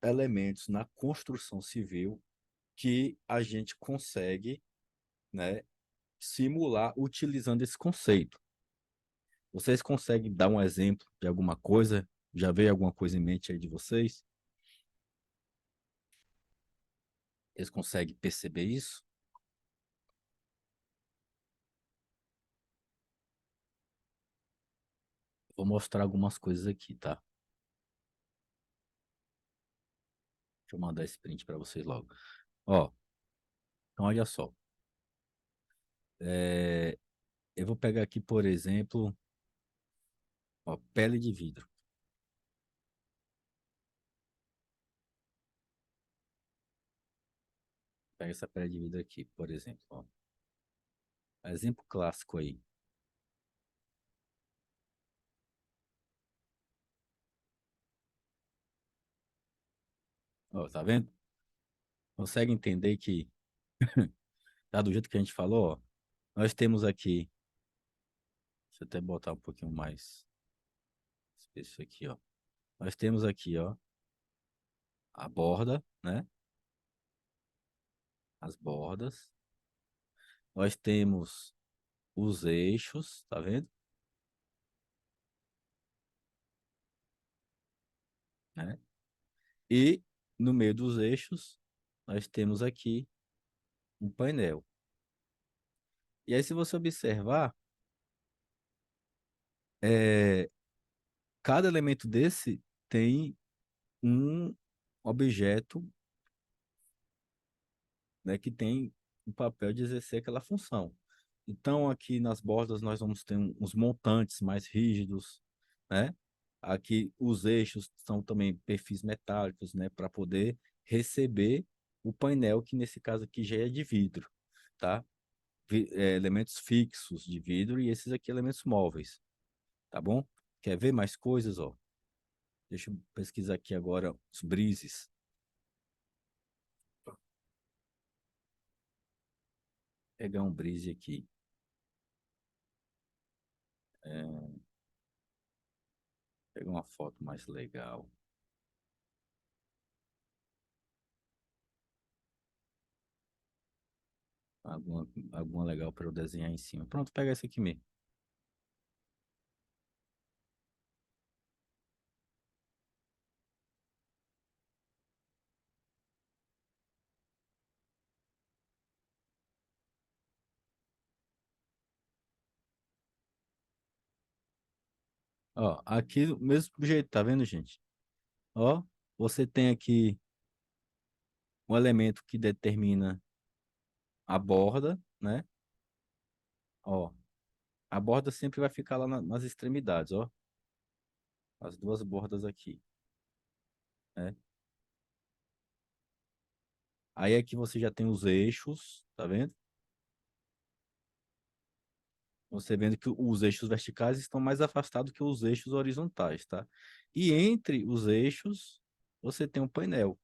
elementos na construção civil que a gente consegue, né, simular utilizando esse conceito. Vocês conseguem dar um exemplo de alguma coisa? Já veio alguma coisa em mente aí de vocês? Eles conseguem perceber isso? Vou mostrar algumas coisas aqui, tá? Deixa eu mandar esse print para vocês logo. Ó, então olha só. É, eu vou pegar aqui, por exemplo, ó, pele de vidro. Pega essa pele de vidro aqui, por exemplo. Ó. Exemplo clássico aí. Ó, tá vendo? Consegue entender que tá do jeito que a gente falou, ó. Nós temos aqui, deixa eu até botar um pouquinho mais isso aqui, ó. Nós temos aqui, ó, a borda, né? As bordas. Nós temos os eixos, tá vendo? Né? E no meio dos eixos, nós temos aqui um painel. E aí, se você observar, é, cada elemento desse tem um objeto, né, que tem o papel de exercer aquela função. Então, aqui nas bordas, nós vamos ter uns montantes mais rígidos, né? Aqui os eixos são também perfis metálicos, né, para poder receber o painel, que nesse caso aqui já é de vidro, tá? Elementos fixos de vidro e esses aqui elementos móveis, tá bom? Quer ver mais coisas, ó? Deixa eu pesquisar aqui agora os brises. Pegar um brise aqui. É, pegar uma foto mais legal. Alguma legal para eu desenhar em cima. Pronto, pega esse aqui mesmo. Ó, aqui do mesmo jeito, tá vendo, gente? Ó, Você tem aqui um elemento que determina a borda, né? Ó, a borda sempre vai ficar lá nas extremidades, ó. As duas bordas aqui, né? Aí aqui você já tem os eixos, tá vendo? Você vendo que os eixos verticais estão mais afastados que os eixos horizontais, tá? E entre os eixos, você tem um painel,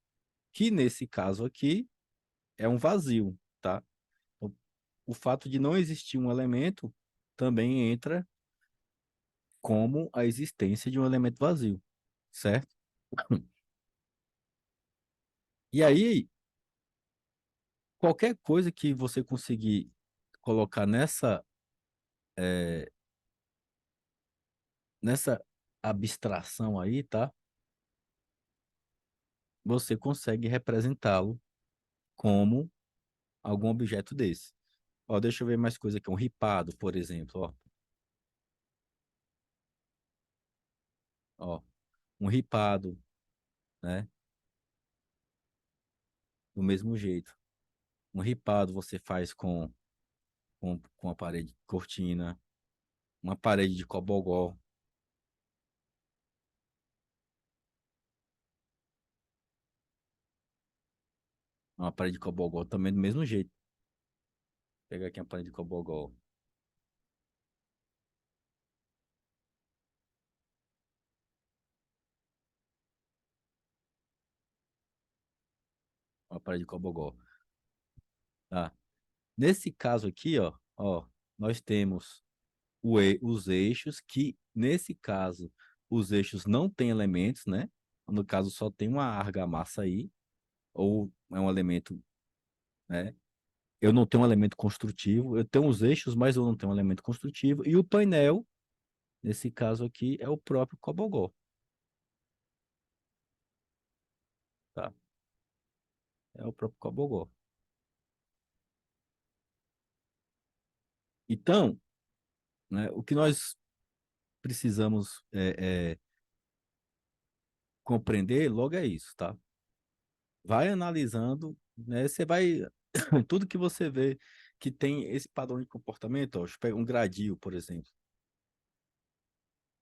que nesse caso aqui é um vazio, tá? O fato de não existir um elemento também entra como a existência de um elemento vazio, certo? E aí, qualquer coisa que você conseguir colocar nessa abstração aí, tá? Você consegue representá-lo como algum objeto desse. Ó, deixa eu ver mais coisa aqui. Um ripado, por exemplo, ó, um ripado, né? Do mesmo jeito. Um ripado você faz com a parede de cortina, uma parede de cobogó, uma parede de cobogó também do mesmo jeito. Vou pegar aqui a parede de cobogó, uma parede de cobogó, tá? Nesse caso aqui, ó, nós temos os eixos que, nesse caso, os eixos não têm elementos, né? No caso, só tem uma argamassa aí, ou é um elemento, né? Eu não tenho um elemento construtivo, eu tenho os eixos, mas eu não tenho um elemento construtivo. E o painel, nesse caso aqui, é o próprio Cobogó, tá? É o próprio Cobogó. Então, né, o que nós precisamos compreender logo é isso, tá? Vai analisando, né? Você vai... Tudo que você vê que tem esse padrão de comportamento, ó, deixa eu pegar um gradil, por exemplo.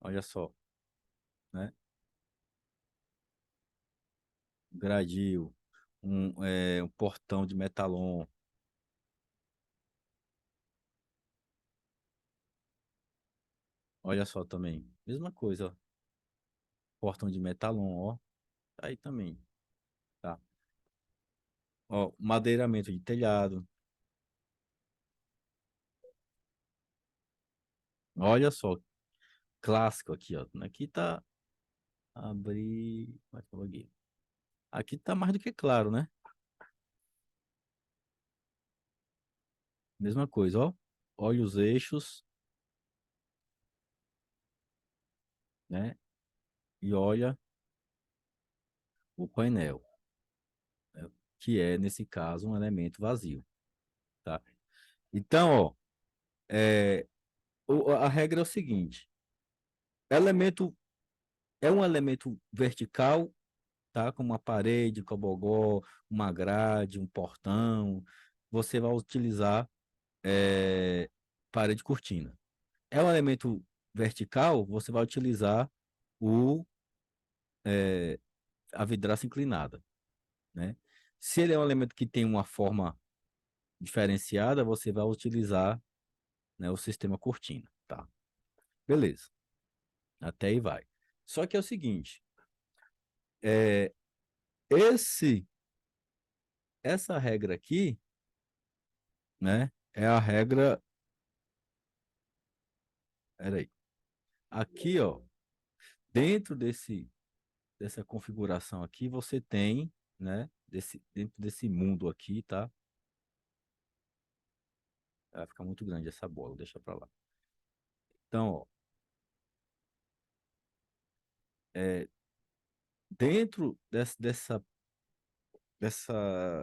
Olha só, né? Gradil, um portão de metalon. Olha só também. Mesma coisa, ó. Portão de metalon, ó. Tá aí também, tá? Ó, madeiramento de telhado. Olha só, clássico aqui, ó. Aqui tá abrir, vai falar aqui. Aqui tá mais do que claro, né? Mesma coisa, ó. Olha os eixos, né? E olha o painel, né? Que é nesse caso um elemento vazio, tá? Então, ó, é, a regra é o seguinte: elemento é um elemento vertical, tá? Como uma parede, cobogó, uma grade, um portão. Você vai utilizar é, parede cortina. É um elemento vertical, você vai utilizar o, a vidraça inclinada, né? Se ele é um elemento que tem uma forma diferenciada, você vai utilizar, né, o sistema cortina, tá? Beleza, até aí vai. Só que é o seguinte, é, esse, essa regra aqui, né, é a regra, peraí, aqui, ó, dentro dessa configuração aqui, você tem, né, dentro desse mundo aqui, tá? Vai ficar muito grande essa bola, deixa pra lá. Então, ó, é, dentro dessa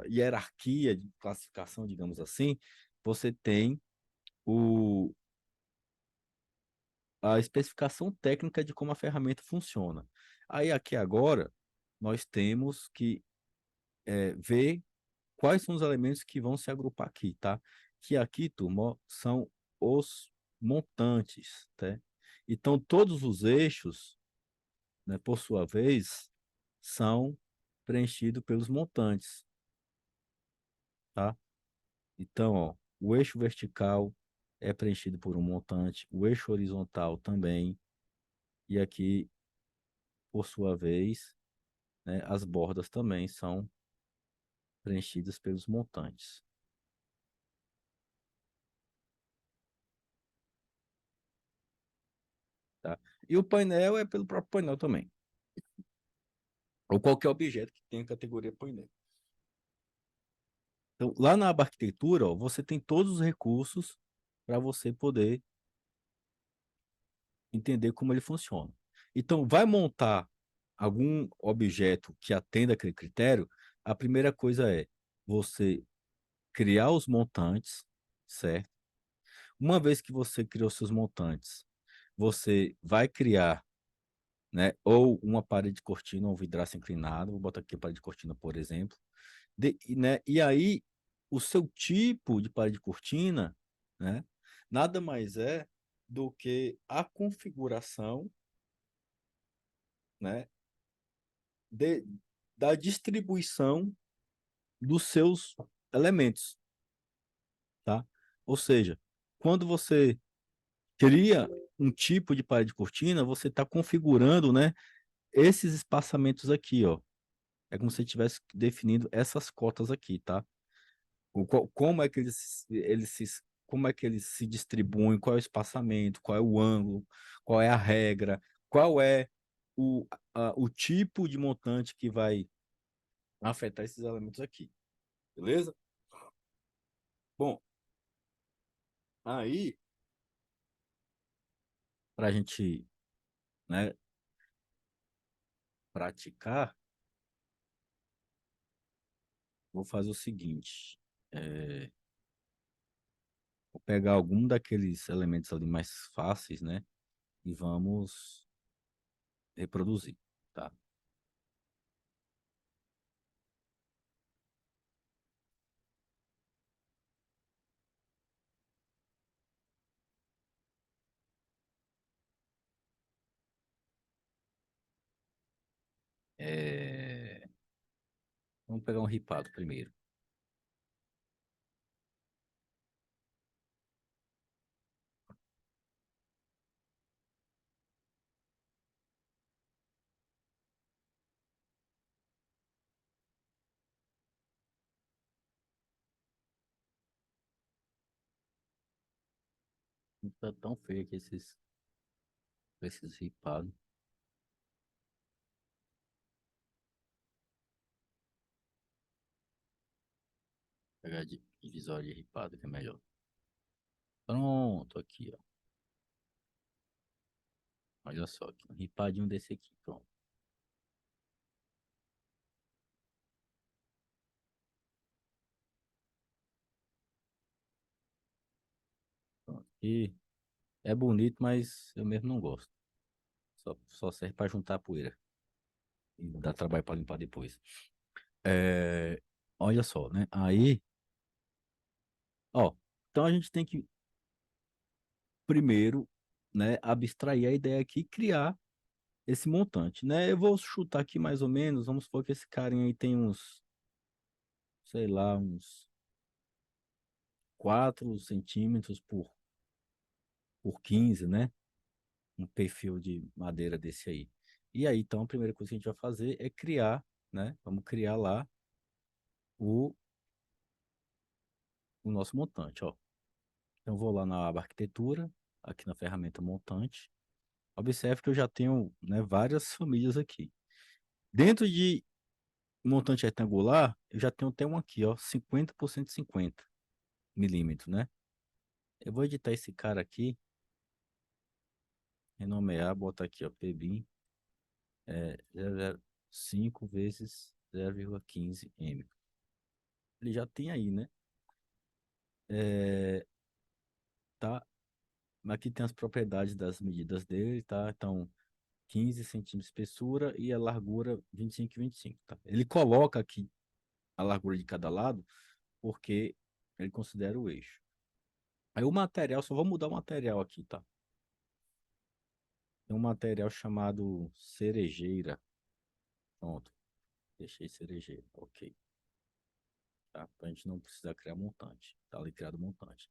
hierarquia de classificação, digamos assim, você tem o, a especificação técnica de como a ferramenta funciona. Aí aqui agora, nós temos que ver quais são os elementos que vão se agrupar aqui, tá? Que aqui, turma, ó, são os montantes, tá? Então, todos os eixos, né, por sua vez, são preenchidos pelos montantes, tá? Então, ó, o eixo vertical é preenchido por um montante, o eixo horizontal também, e aqui, por sua vez, né, as bordas também são preenchidas pelos montantes, tá? E o painel é pelo próprio painel também, ou qualquer objeto que tenha categoria painel. Então, lá na aba arquitetura, ó, você tem todos os recursos para você poder entender como ele funciona. Então, vai montar algum objeto que atenda aquele critério, a primeira coisa é você criar os montantes, certo? Uma vez que você criou seus montantes, você vai criar, né, ou uma parede de cortina ou um vidraço inclinado, vou botar aqui a parede de cortina, por exemplo, né, e aí o seu tipo de parede de cortina, né, nada mais é do que a configuração, né, de, da distribuição dos seus elementos, tá? Ou seja, quando você cria um tipo de parede de cortina, você está configurando, né, esses espaçamentos aqui, ó. É como se você estivesse definindo essas cotas aqui, tá? Como é que como é que eles se distribuem, qual é o espaçamento, qual é o ângulo, qual é a regra, qual é o tipo de montante que vai afetar esses elementos aqui, beleza? Bom, aí, para a gente, né, praticar, vou fazer o seguinte, é, vou pegar algum daqueles elementos ali mais fáceis, né, e vamos reproduzir, tá? É, vamos pegar um ripado primeiro. Não tá tão feio aqui esses ripados. Pegar divisória de ripado que é melhor. Pronto, aqui, ó. Olha só, aqui, um ripadinho desse aqui, pronto. Pronto. E é bonito, mas eu mesmo não gosto. Só serve para juntar poeira e dar trabalho para limpar depois. É, olha só, né? Aí, ó, então a gente tem que primeiro, né, abstrair a ideia aqui e criar esse montante, né? Eu vou chutar aqui mais ou menos, vamos supor que esse carinha aí tem uns, sei lá, uns 4 centímetros por 15, né? Um perfil de madeira desse aí. E aí, então, a primeira coisa que a gente vai fazer é criar, né? Vamos criar lá o, o nosso montante, ó. Então, vou lá na aba arquitetura, aqui na ferramenta montante. Observe que eu já tenho, né, várias famílias aqui. Dentro de montante retangular, eu já tenho até um aqui, ó, 50 por 50 milímetros, né? Eu vou editar esse cara aqui, renomear, botar aqui, ó, PBIM, 0,5 vezes 0,15 m. Ele já tem aí, né? É, tá? Aqui tem as propriedades das medidas dele, tá? Então, 15 centímetros de espessura e a largura 25 e 25, tá? Ele coloca aqui a largura de cada lado porque ele considera o eixo. Aí o material, só vou mudar o material aqui, tá? Tem um material chamado cerejeira. Pronto, deixei cerejeira, ok. Tá? Pra gente não precisar criar montante. Tá ali criado montante.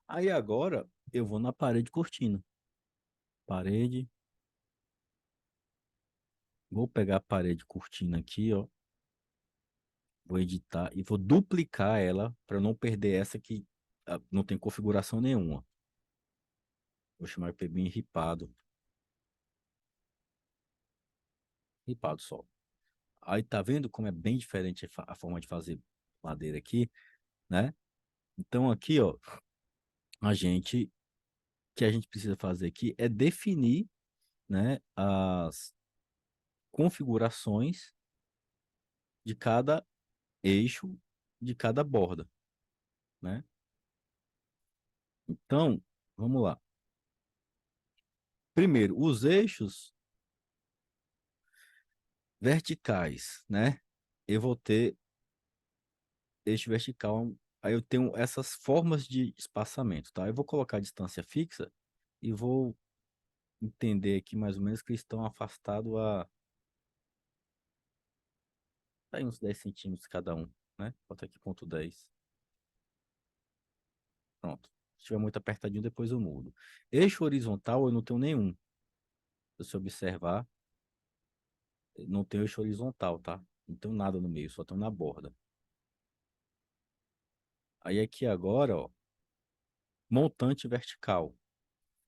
Aí agora eu vou na parede cortina. Parede. Vou pegar a parede cortina aqui, ó. Vou editar e vou duplicar ela para não perder essa que não tem configuração nenhuma. Vou chamar de PB ripado. Ripado só. Aí tá vendo como é bem diferente a forma de fazer madeira aqui, né? Então aqui, ó, a gente, o que a gente precisa fazer aqui é definir, né, as configurações de cada eixo, de cada borda, né? Então, vamos lá. Primeiro, os eixos verticais, né? Eu vou ter eixo vertical, aí eu tenho essas formas de espaçamento, tá? Eu vou colocar a distância fixa e vou entender aqui mais ou menos que eles estão afastados aí uns 10 centímetros cada um, né? Bota aqui ponto 10. Pronto. Se estiver muito apertadinho, depois eu mudo. Eixo horizontal eu não tenho nenhum. Se você observar, não tem eixo horizontal, tá? Não tenho nada no meio, só tenho na borda. Aí aqui agora, ó, montante vertical.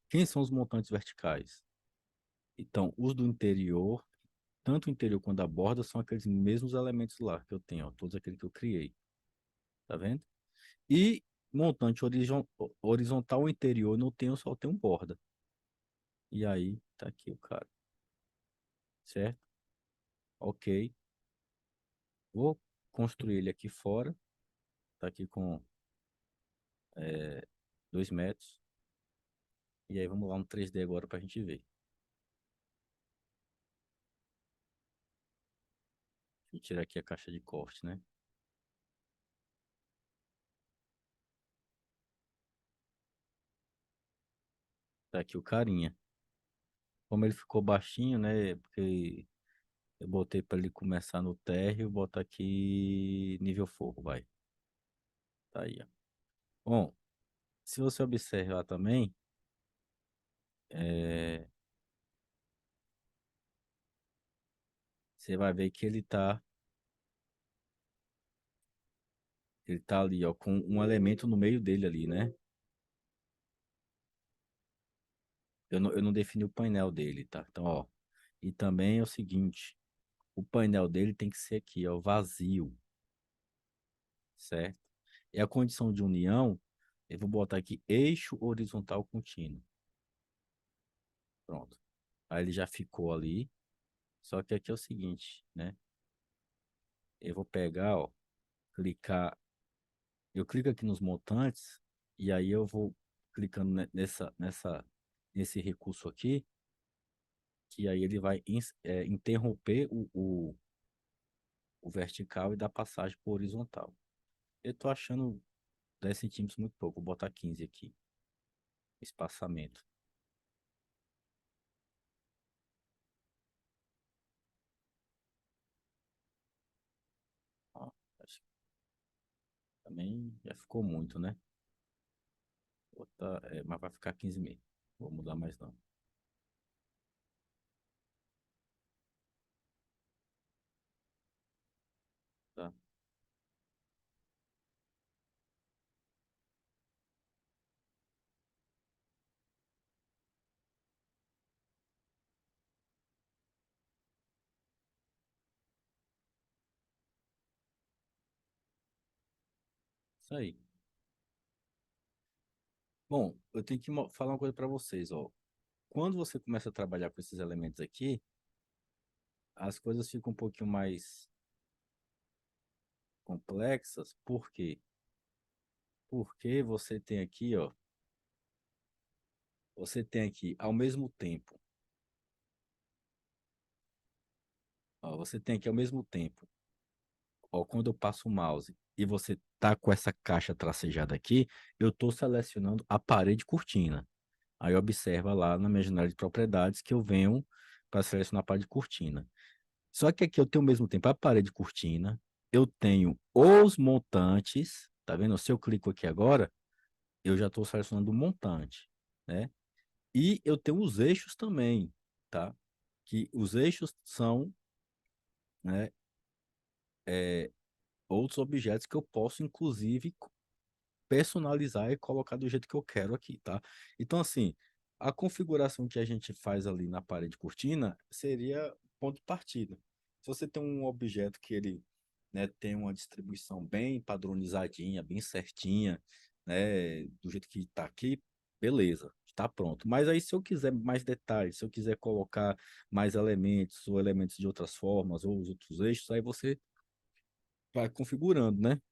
Quem são os montantes verticais? Então, os do interior, tanto o interior quanto a borda, são aqueles mesmos elementos lá que eu tenho, ó, todos aqueles que eu criei. Tá vendo? E montante horizontal interior não tenho, só tenho borda. E aí, tá aqui o cara, certo? Ok. Vou construir ele aqui fora. Tá aqui com 2 metros. E aí vamos lá no 3D agora pra gente ver. Deixa eu tirar aqui a caixa de corte, né? Tá aqui o carinha. Como ele ficou baixinho, né? Porque eu botei pra ele começar no térreo, botar aqui nível fogo, vai. Tá aí, ó. Bom, se você observar também, é, você vai ver que ele tá ali, ó, com um elemento no meio dele ali, né? Eu não defini o painel dele, tá? Então, ó, e também é o seguinte, o painel dele tem que ser aqui, ó, vazio, certo? E a condição de união, eu vou botar aqui eixo horizontal contínuo. Pronto. Aí ele já ficou ali, só que aqui é o seguinte, né? Eu vou pegar, ó, clicar, eu clico aqui nos montantes e aí eu vou clicando nesse recurso aqui, que aí ele vai interromper o vertical e dar passagem para o horizontal. Eu tô achando 10 centímetros muito pouco, vou botar 15 aqui, espaçamento. Ó, acho que também já ficou muito, né? Mas vai ficar 15 mesmo. Vou mudar mais não. Tá? Isso aí. Bom, eu tenho que falar uma coisa para vocês, ó. Quando você começa a trabalhar com esses elementos aqui, as coisas ficam um pouquinho mais complexas. Por quê? Porque você tem aqui ao mesmo tempo Ó, você tem aqui ao mesmo tempo, ó, quando eu passo o mouse e você tá com essa caixa tracejada aqui, eu estou selecionando a parede cortina. Aí observa lá na minha janela de propriedades que eu venho para selecionar a parede cortina. Só que aqui eu tenho ao mesmo tempo a parede cortina, eu tenho os montantes, tá vendo? Se eu clico aqui agora, eu já estou selecionando o montante, né? E eu tenho os eixos também, tá? Que os eixos são, né, outros objetos que eu posso, inclusive, personalizar e colocar do jeito que eu quero aqui, tá? Então, assim, a configuração que a gente faz ali na parede cortina seria ponto de partida. Se você tem um objeto que ele, né, tem uma distribuição bem padronizadinha, bem certinha, né, do jeito que está aqui, beleza, está pronto. Mas aí, se eu quiser mais detalhes, se eu quiser colocar mais elementos, ou elementos de outras formas, ou os outros eixos, aí você vai configurando, né?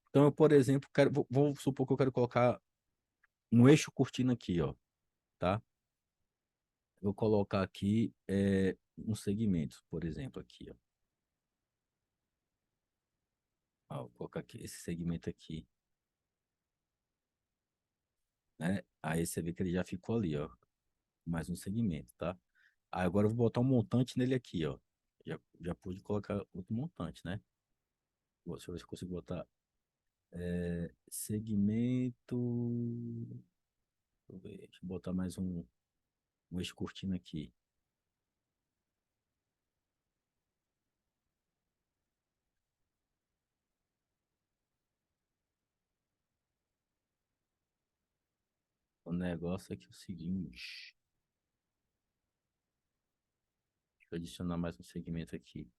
Então, eu, por exemplo, vou supor que eu quero colocar um eixo cortina aqui, ó, tá? Vou colocar aqui um segmento, por exemplo, aqui, ó. Ó, vou colocar aqui esse segmento aqui, né? Aí você vê que ele já ficou ali, ó, mais um segmento, tá? Aí agora eu vou botar um montante nele aqui, ó. Já pude colocar outro montante, né? Deixa eu ver se eu consigo botar segmento. Deixa eu ver, deixa eu botar mais um eixo cortina aqui. O negócio aqui é o seguinte. Deixa eu adicionar mais um segmento aqui.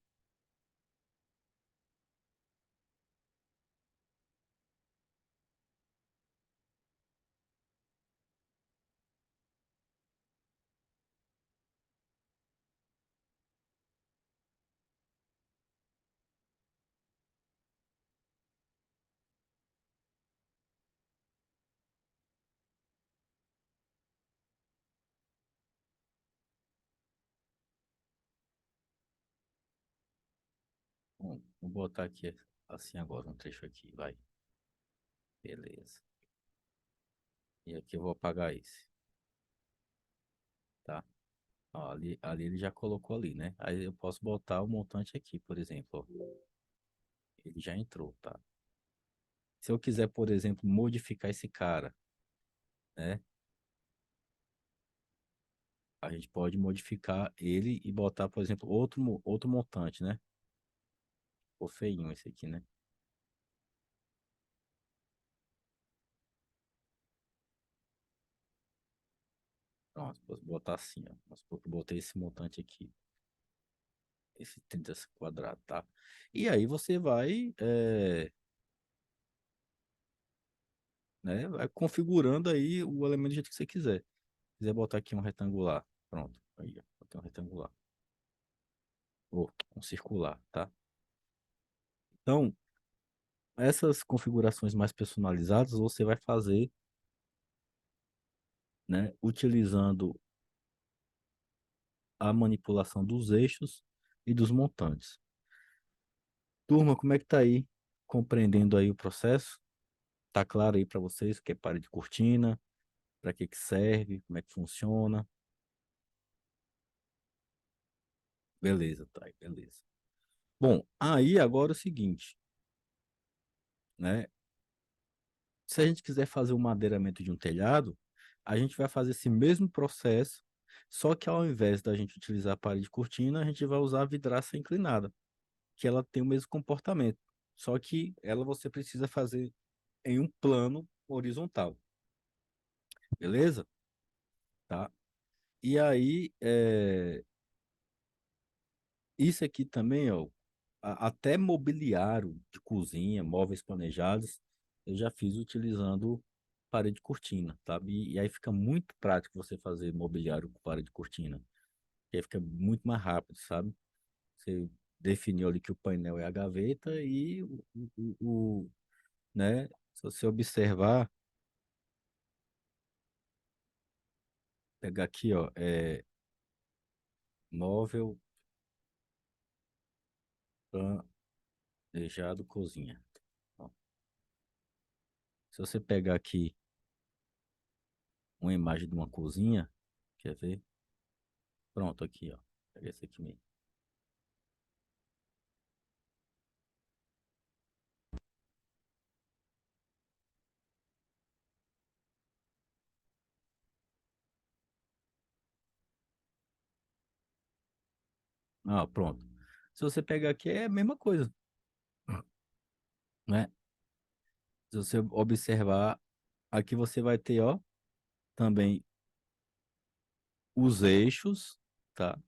Bom, vou botar aqui assim agora, um trecho aqui, vai. Beleza. E aqui eu vou apagar esse, tá? Ó, ali ele já colocou ali, né? Aí eu posso botar o montante aqui, por exemplo, ó. Ele já entrou, tá? Se eu quiser, por exemplo, modificar esse cara, né? A gente pode modificar ele e botar, por exemplo, outro montante, né? Ficou feinho esse aqui, né? Pronto, posso botar assim, ó. Vamos supor que eu botei esse montante aqui, esse 30 quadrado, tá? E aí você vai, né? Vai configurando aí o elemento do jeito que você quiser. Se quiser botar aqui um retangular, pronto. Aí, ó, botei um retangular. Ou um circular, tá? Então, essas configurações mais personalizadas você vai fazer, né? Utilizando a manipulação dos eixos e dos montantes. Turma, como é que tá aí? Compreendendo aí o processo? Tá claro aí para vocês o que é parede de cortina? Para que que serve? Como é que funciona? Beleza, tá aí, beleza. Bom, aí agora é o seguinte, né? Se a gente quiser fazer o madeiramento de um telhado, a gente vai fazer esse mesmo processo, só que ao invés da gente utilizar a parede de cortina, a gente vai usar a vidraça inclinada, que ela tem o mesmo comportamento. Só que ela você precisa fazer em um plano horizontal, beleza? Tá? E aí, isso aqui também, ó, até mobiliário de cozinha, móveis planejados, eu já fiz utilizando parede de cortina, sabe? E aí fica muito prático você fazer mobiliário com parede de cortina, que aí fica muito mais rápido, sabe? Você definiu ali que o painel é a gaveta e né? Se você observar, pegar aqui, ó, móvel, Planejado cozinha. Ó, se você pegar aqui uma imagem de uma cozinha, quer ver? Pronto, aqui, ó. Pega esse aqui mesmo. Ah, pronto. Se você pegar aqui, é a mesma coisa, né? Se você observar, aqui você vai ter, ó, também os eixos, tá?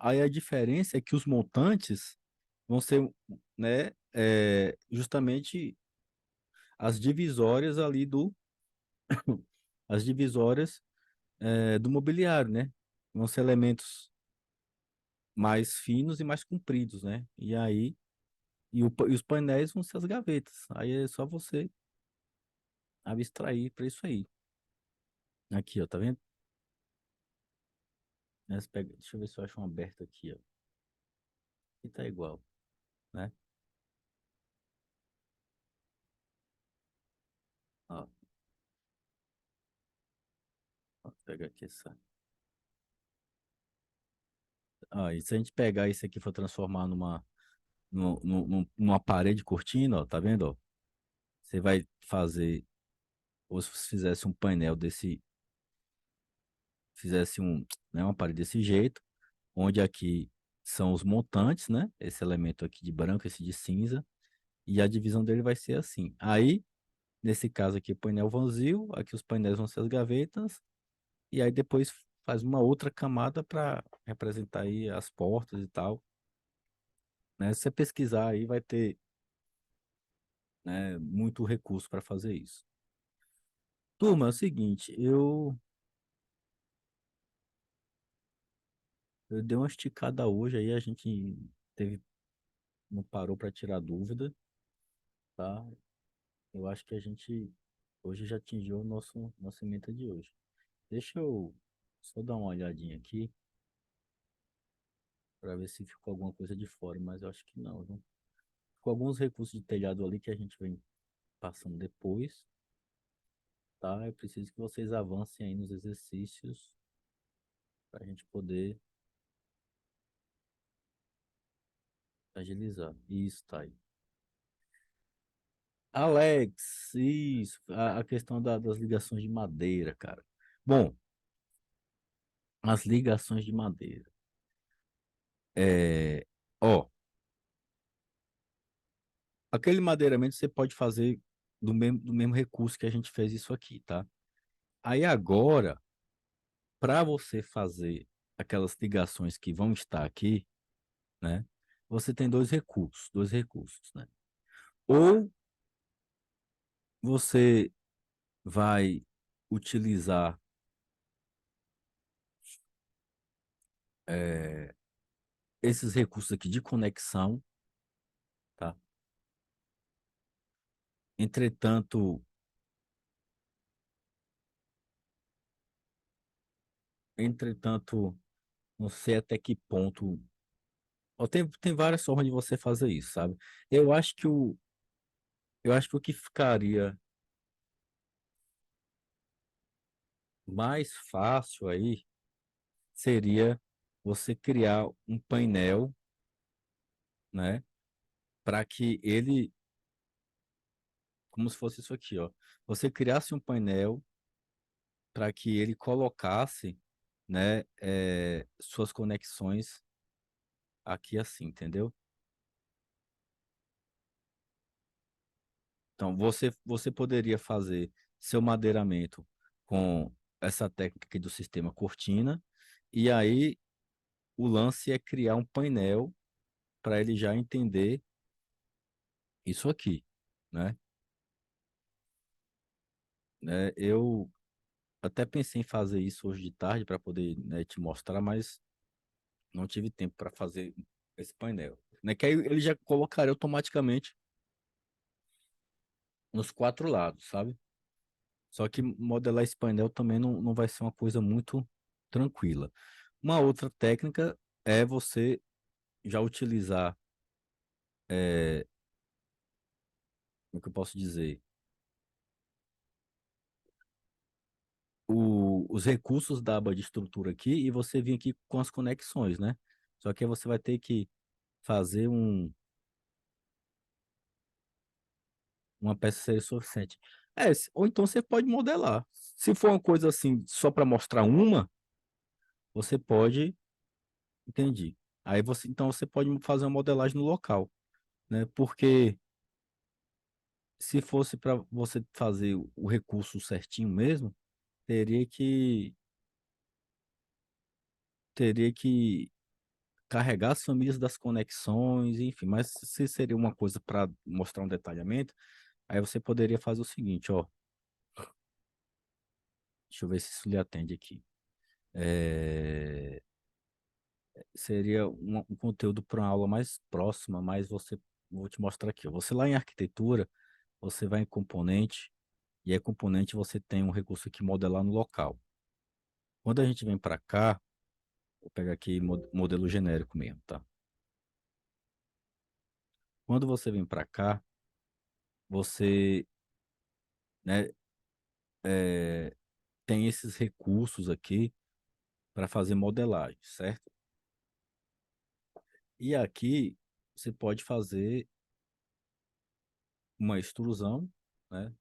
Aí a diferença é que os montantes vão ser, né, justamente as divisórias ali as divisórias do mobiliário, né? Vão ser elementos mais finos e mais compridos, né? E os painéis vão ser as gavetas. Aí é só você abstrair para isso aí. Aqui, ó, tá vendo? Deixa eu ver se eu acho um aberto aqui, ó. E tá igual, né? Ó, ó, pega aqui essa. Ó, e se a gente pegar isso aqui e for transformar numa parede cortina, ó, tá vendo, ó? Você vai fazer, ou se você fizesse um painel desse, fizesse né, uma parede desse jeito, onde aqui são os montantes, né? Esse elemento aqui de branco, esse de cinza, e a divisão dele vai ser assim. Aí, nesse caso aqui, painel vazio, aqui os painéis vão ser as gavetas, e aí depois faz uma outra camada para representar aí as portas e tal, né? Se você pesquisar aí, vai ter, né, muito recurso para fazer isso. Turma, é o seguinte, eu dei uma esticada hoje aí, a gente teve, não parou para tirar dúvida, tá? Eu acho que a gente hoje já atingiu o nossa meta de hoje. Deixa eu só dar uma olhadinha aqui para ver se ficou alguma coisa de fora, mas eu acho que não, viu? Ficou alguns recursos de telhado ali que a gente vem passando depois, tá? Eu preciso que vocês avancem aí nos exercícios para a gente poder agilizar. Isso, tá aí. Alex, isso, a questão das ligações de madeira, cara. Bom, as ligações de madeira. Ó, aquele madeiramento você pode fazer do mesmo recurso que a gente fez isso aqui, tá? Aí agora, para você fazer aquelas ligações que vão estar aqui, né? Você tem dois recursos, né? Ou você vai utilizar é, esses recursos aqui de conexão, tá? Entretanto, entretanto, não sei até que ponto. Ó, tem várias formas de você fazer isso, sabe? Eu acho que o, eu acho que o que ficaria mais fácil aí seria você criar um painel, né? Para que ele, como se fosse isso aqui, ó. Você criasse um painel para que ele colocasse, né, suas conexões aqui assim, entendeu? Então, você poderia fazer seu madeiramento com essa técnica aqui do sistema cortina, e aí o lance é criar um painel para ele já entender isso aqui, né? Eu até pensei em fazer isso hoje de tarde para poder, né, te mostrar, mas não tive tempo para fazer esse painel. Né? Que aí ele já colocaria automaticamente nos quatro lados, sabe? Só que modelar esse painel também não vai ser uma coisa muito tranquila. Uma outra técnica é você já utilizar, é, como é que eu posso dizer, os recursos da aba de estrutura aqui e você vir aqui com as conexões, né? Só que aí você vai ter que fazer uma peça ser suficiente. Ou então você pode modelar. Se for uma coisa assim, só para mostrar uma, você pode, entendi. Aí você, então você pode fazer uma modelagem no local, né? Porque se fosse para você fazer o recurso certinho mesmo, teria que teria que carregar as famílias das conexões, enfim, mas se seria uma coisa para mostrar um detalhamento, aí você poderia fazer o seguinte, ó, deixa eu ver se isso lhe atende aqui. É, seria um conteúdo para uma aula mais próxima, mas vou te mostrar aqui, ó. Você lá em arquitetura, você vai em componente, e aí componente você tem um recurso aqui modelar no local. Quando a gente vem para cá, vou pegar aqui modelo genérico mesmo, tá? Quando você vem para cá, você, né, é, tem esses recursos aqui para fazer modelagem, certo? E aqui você pode fazer uma extrusão, né?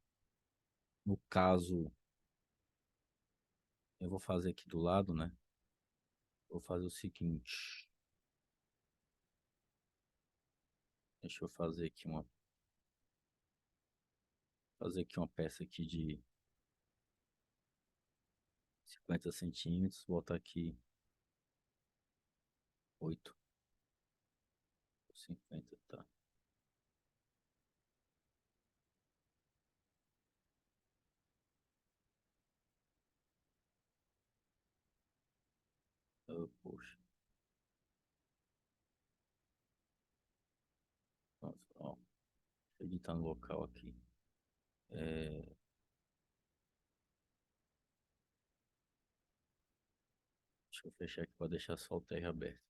No caso, eu vou fazer aqui do lado, né? Vou fazer o seguinte, deixa eu fazer aqui uma peça aqui de 50 centímetros, botar aqui 8 por 50, tá? Poxa, nossa, ó, deixa eu editar no local aqui. É, deixa eu fechar aqui para deixar só o tag aberto.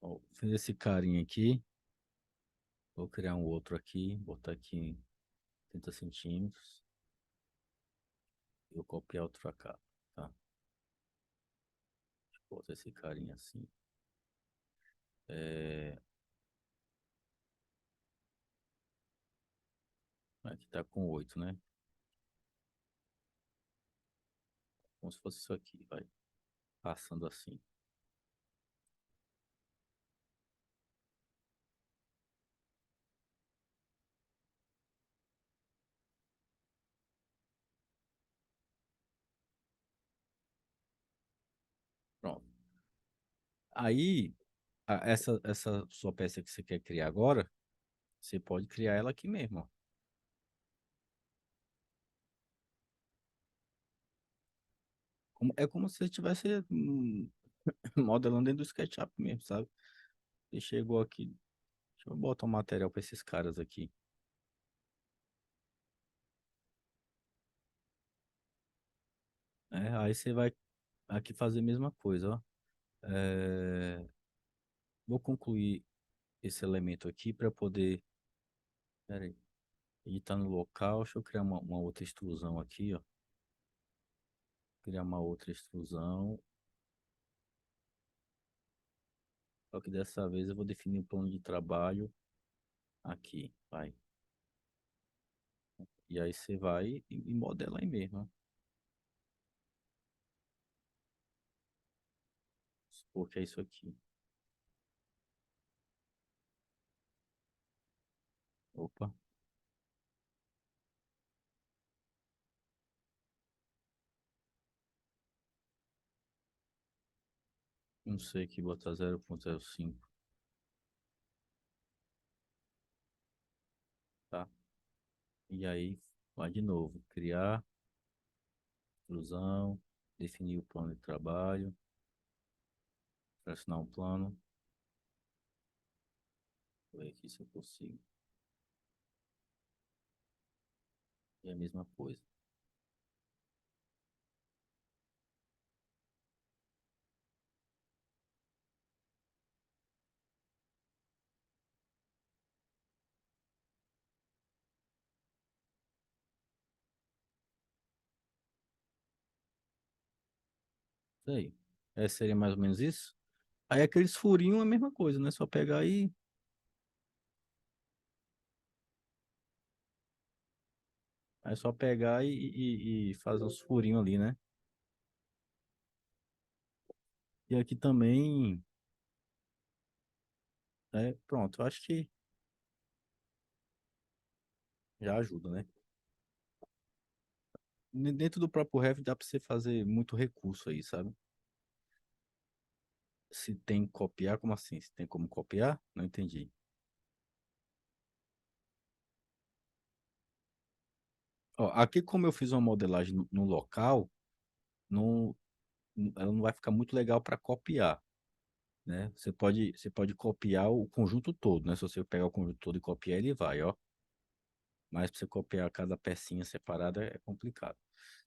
Ó, fiz esse carinha aqui, vou criar um outro aqui, botar aqui 30 centímetros. E vou copiar outra capa, tá? Deixa eu botar esse carinha assim. É, aqui tá com 8, né? Como se fosse isso aqui, vai passando assim. Pronto. Aí, essa sua peça que você quer criar agora, você pode criar ela aqui mesmo, ó. É como se você estivesse modelando dentro do SketchUp mesmo, sabe? Você chegou aqui, deixa eu botar um material para esses caras aqui, né? Aí você vai aqui fazer a mesma coisa, ó. É, vou concluir esse elemento aqui para poder, pera aí, editar no local. Deixa eu criar uma outra extrusão aqui, ó. Criar uma outra extrusão. Só que dessa vez eu vou definir o plano de trabalho aqui, vai. E aí você vai e modela aí mesmo, ó. Supor que é isso aqui. Opa, não sei aqui, botar 0,05, tá? E aí vai de novo, criar extrusão, definir o plano de trabalho, selecionar um plano. Vou ver aqui se eu consigo. E a mesma coisa. Isso aí. É, seria mais ou menos isso? Aí aqueles furinhos é a mesma coisa, né? Só pegar aí, é só pegar e fazer uns furinhos ali, né? E aqui também, pronto, eu acho que já ajuda, né? Dentro do próprio Revit dá pra você fazer muito recurso aí, sabe? Se tem que copiar, como assim? Se tem como copiar? Não entendi. Ó, aqui como eu fiz uma modelagem no local, não, ela não vai ficar muito legal para copiar, né? Você pode copiar o conjunto todo, né? Se você pegar o conjunto todo e copiar, ele vai, ó. Mas para você copiar cada pecinha separada é complicado.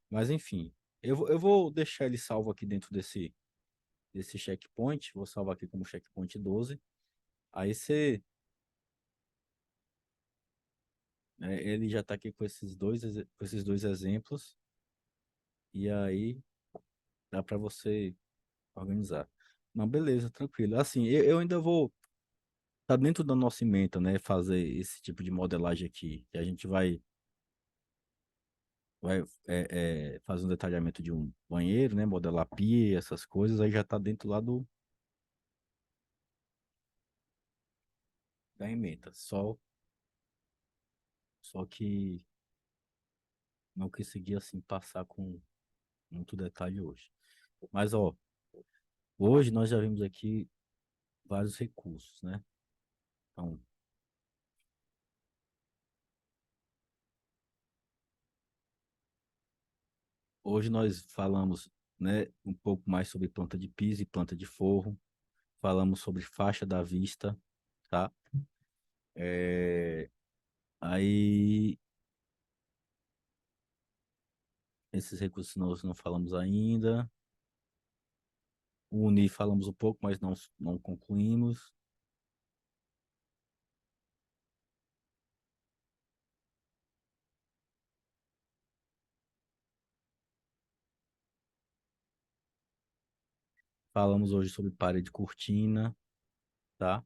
Mas enfim, eu vou deixar ele salvo aqui dentro desse checkpoint. Vou salvar aqui como checkpoint 12. Aí você, ele já está aqui com esses dois exemplos. E aí dá para você organizar. Não, beleza, tranquilo. Assim, eu ainda vou. Tá dentro da nossa ementa, né? Fazer esse tipo de modelagem aqui. Que a gente vai fazer um detalhamento de um banheiro, né? Modelar pia, essas coisas. Aí já tá dentro lá da ementa. Só que não consegui, assim, passar com muito detalhe hoje. Mas, ó, hoje nós já vimos aqui vários recursos, né? Então, hoje nós falamos, né, um pouco mais sobre planta de piso e planta de forro. Falamos sobre faixa da vista, tá? É, aí, esses recursos nós não falamos ainda. O Uni falamos um pouco, mas não concluímos. Falamos hoje sobre parede cortina, tá?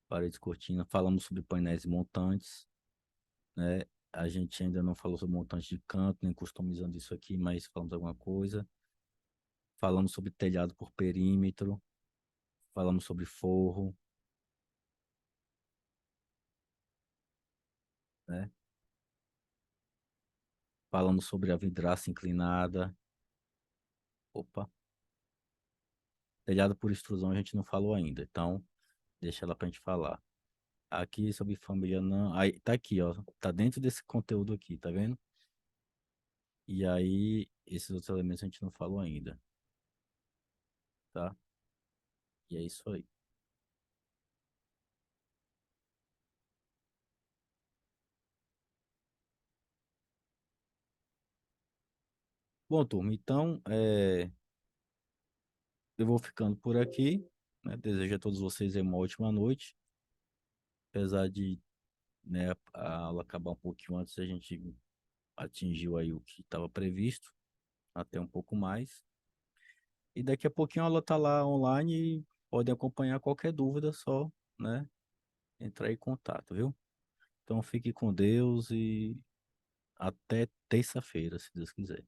Parede cortina. Falamos sobre painéis montantes, né? A gente ainda não falou sobre montante de canto, nem customizando isso aqui, mas falamos alguma coisa. Falamos sobre telhado por perímetro. Falamos sobre forro, né? Falamos sobre a vidraça inclinada. Opa, telhado por extrusão a gente não falou ainda, então deixa ela pra gente falar. Aqui sobre família não. Aí tá aqui, ó. Tá dentro desse conteúdo aqui, tá vendo? E aí, esses outros elementos a gente não falou ainda, tá? E é isso aí. Bom, turma, então eu vou ficando por aqui, né? Desejo a todos vocês aí uma ótima noite. Apesar de, né, a aula acabar um pouquinho antes, a gente atingiu aí o que estava previsto, até um pouco mais. E daqui a pouquinho a aula tá lá online e podem acompanhar qualquer dúvida, só, né? Entrar em contato, viu? Então fique com Deus e até terça-feira, se Deus quiser.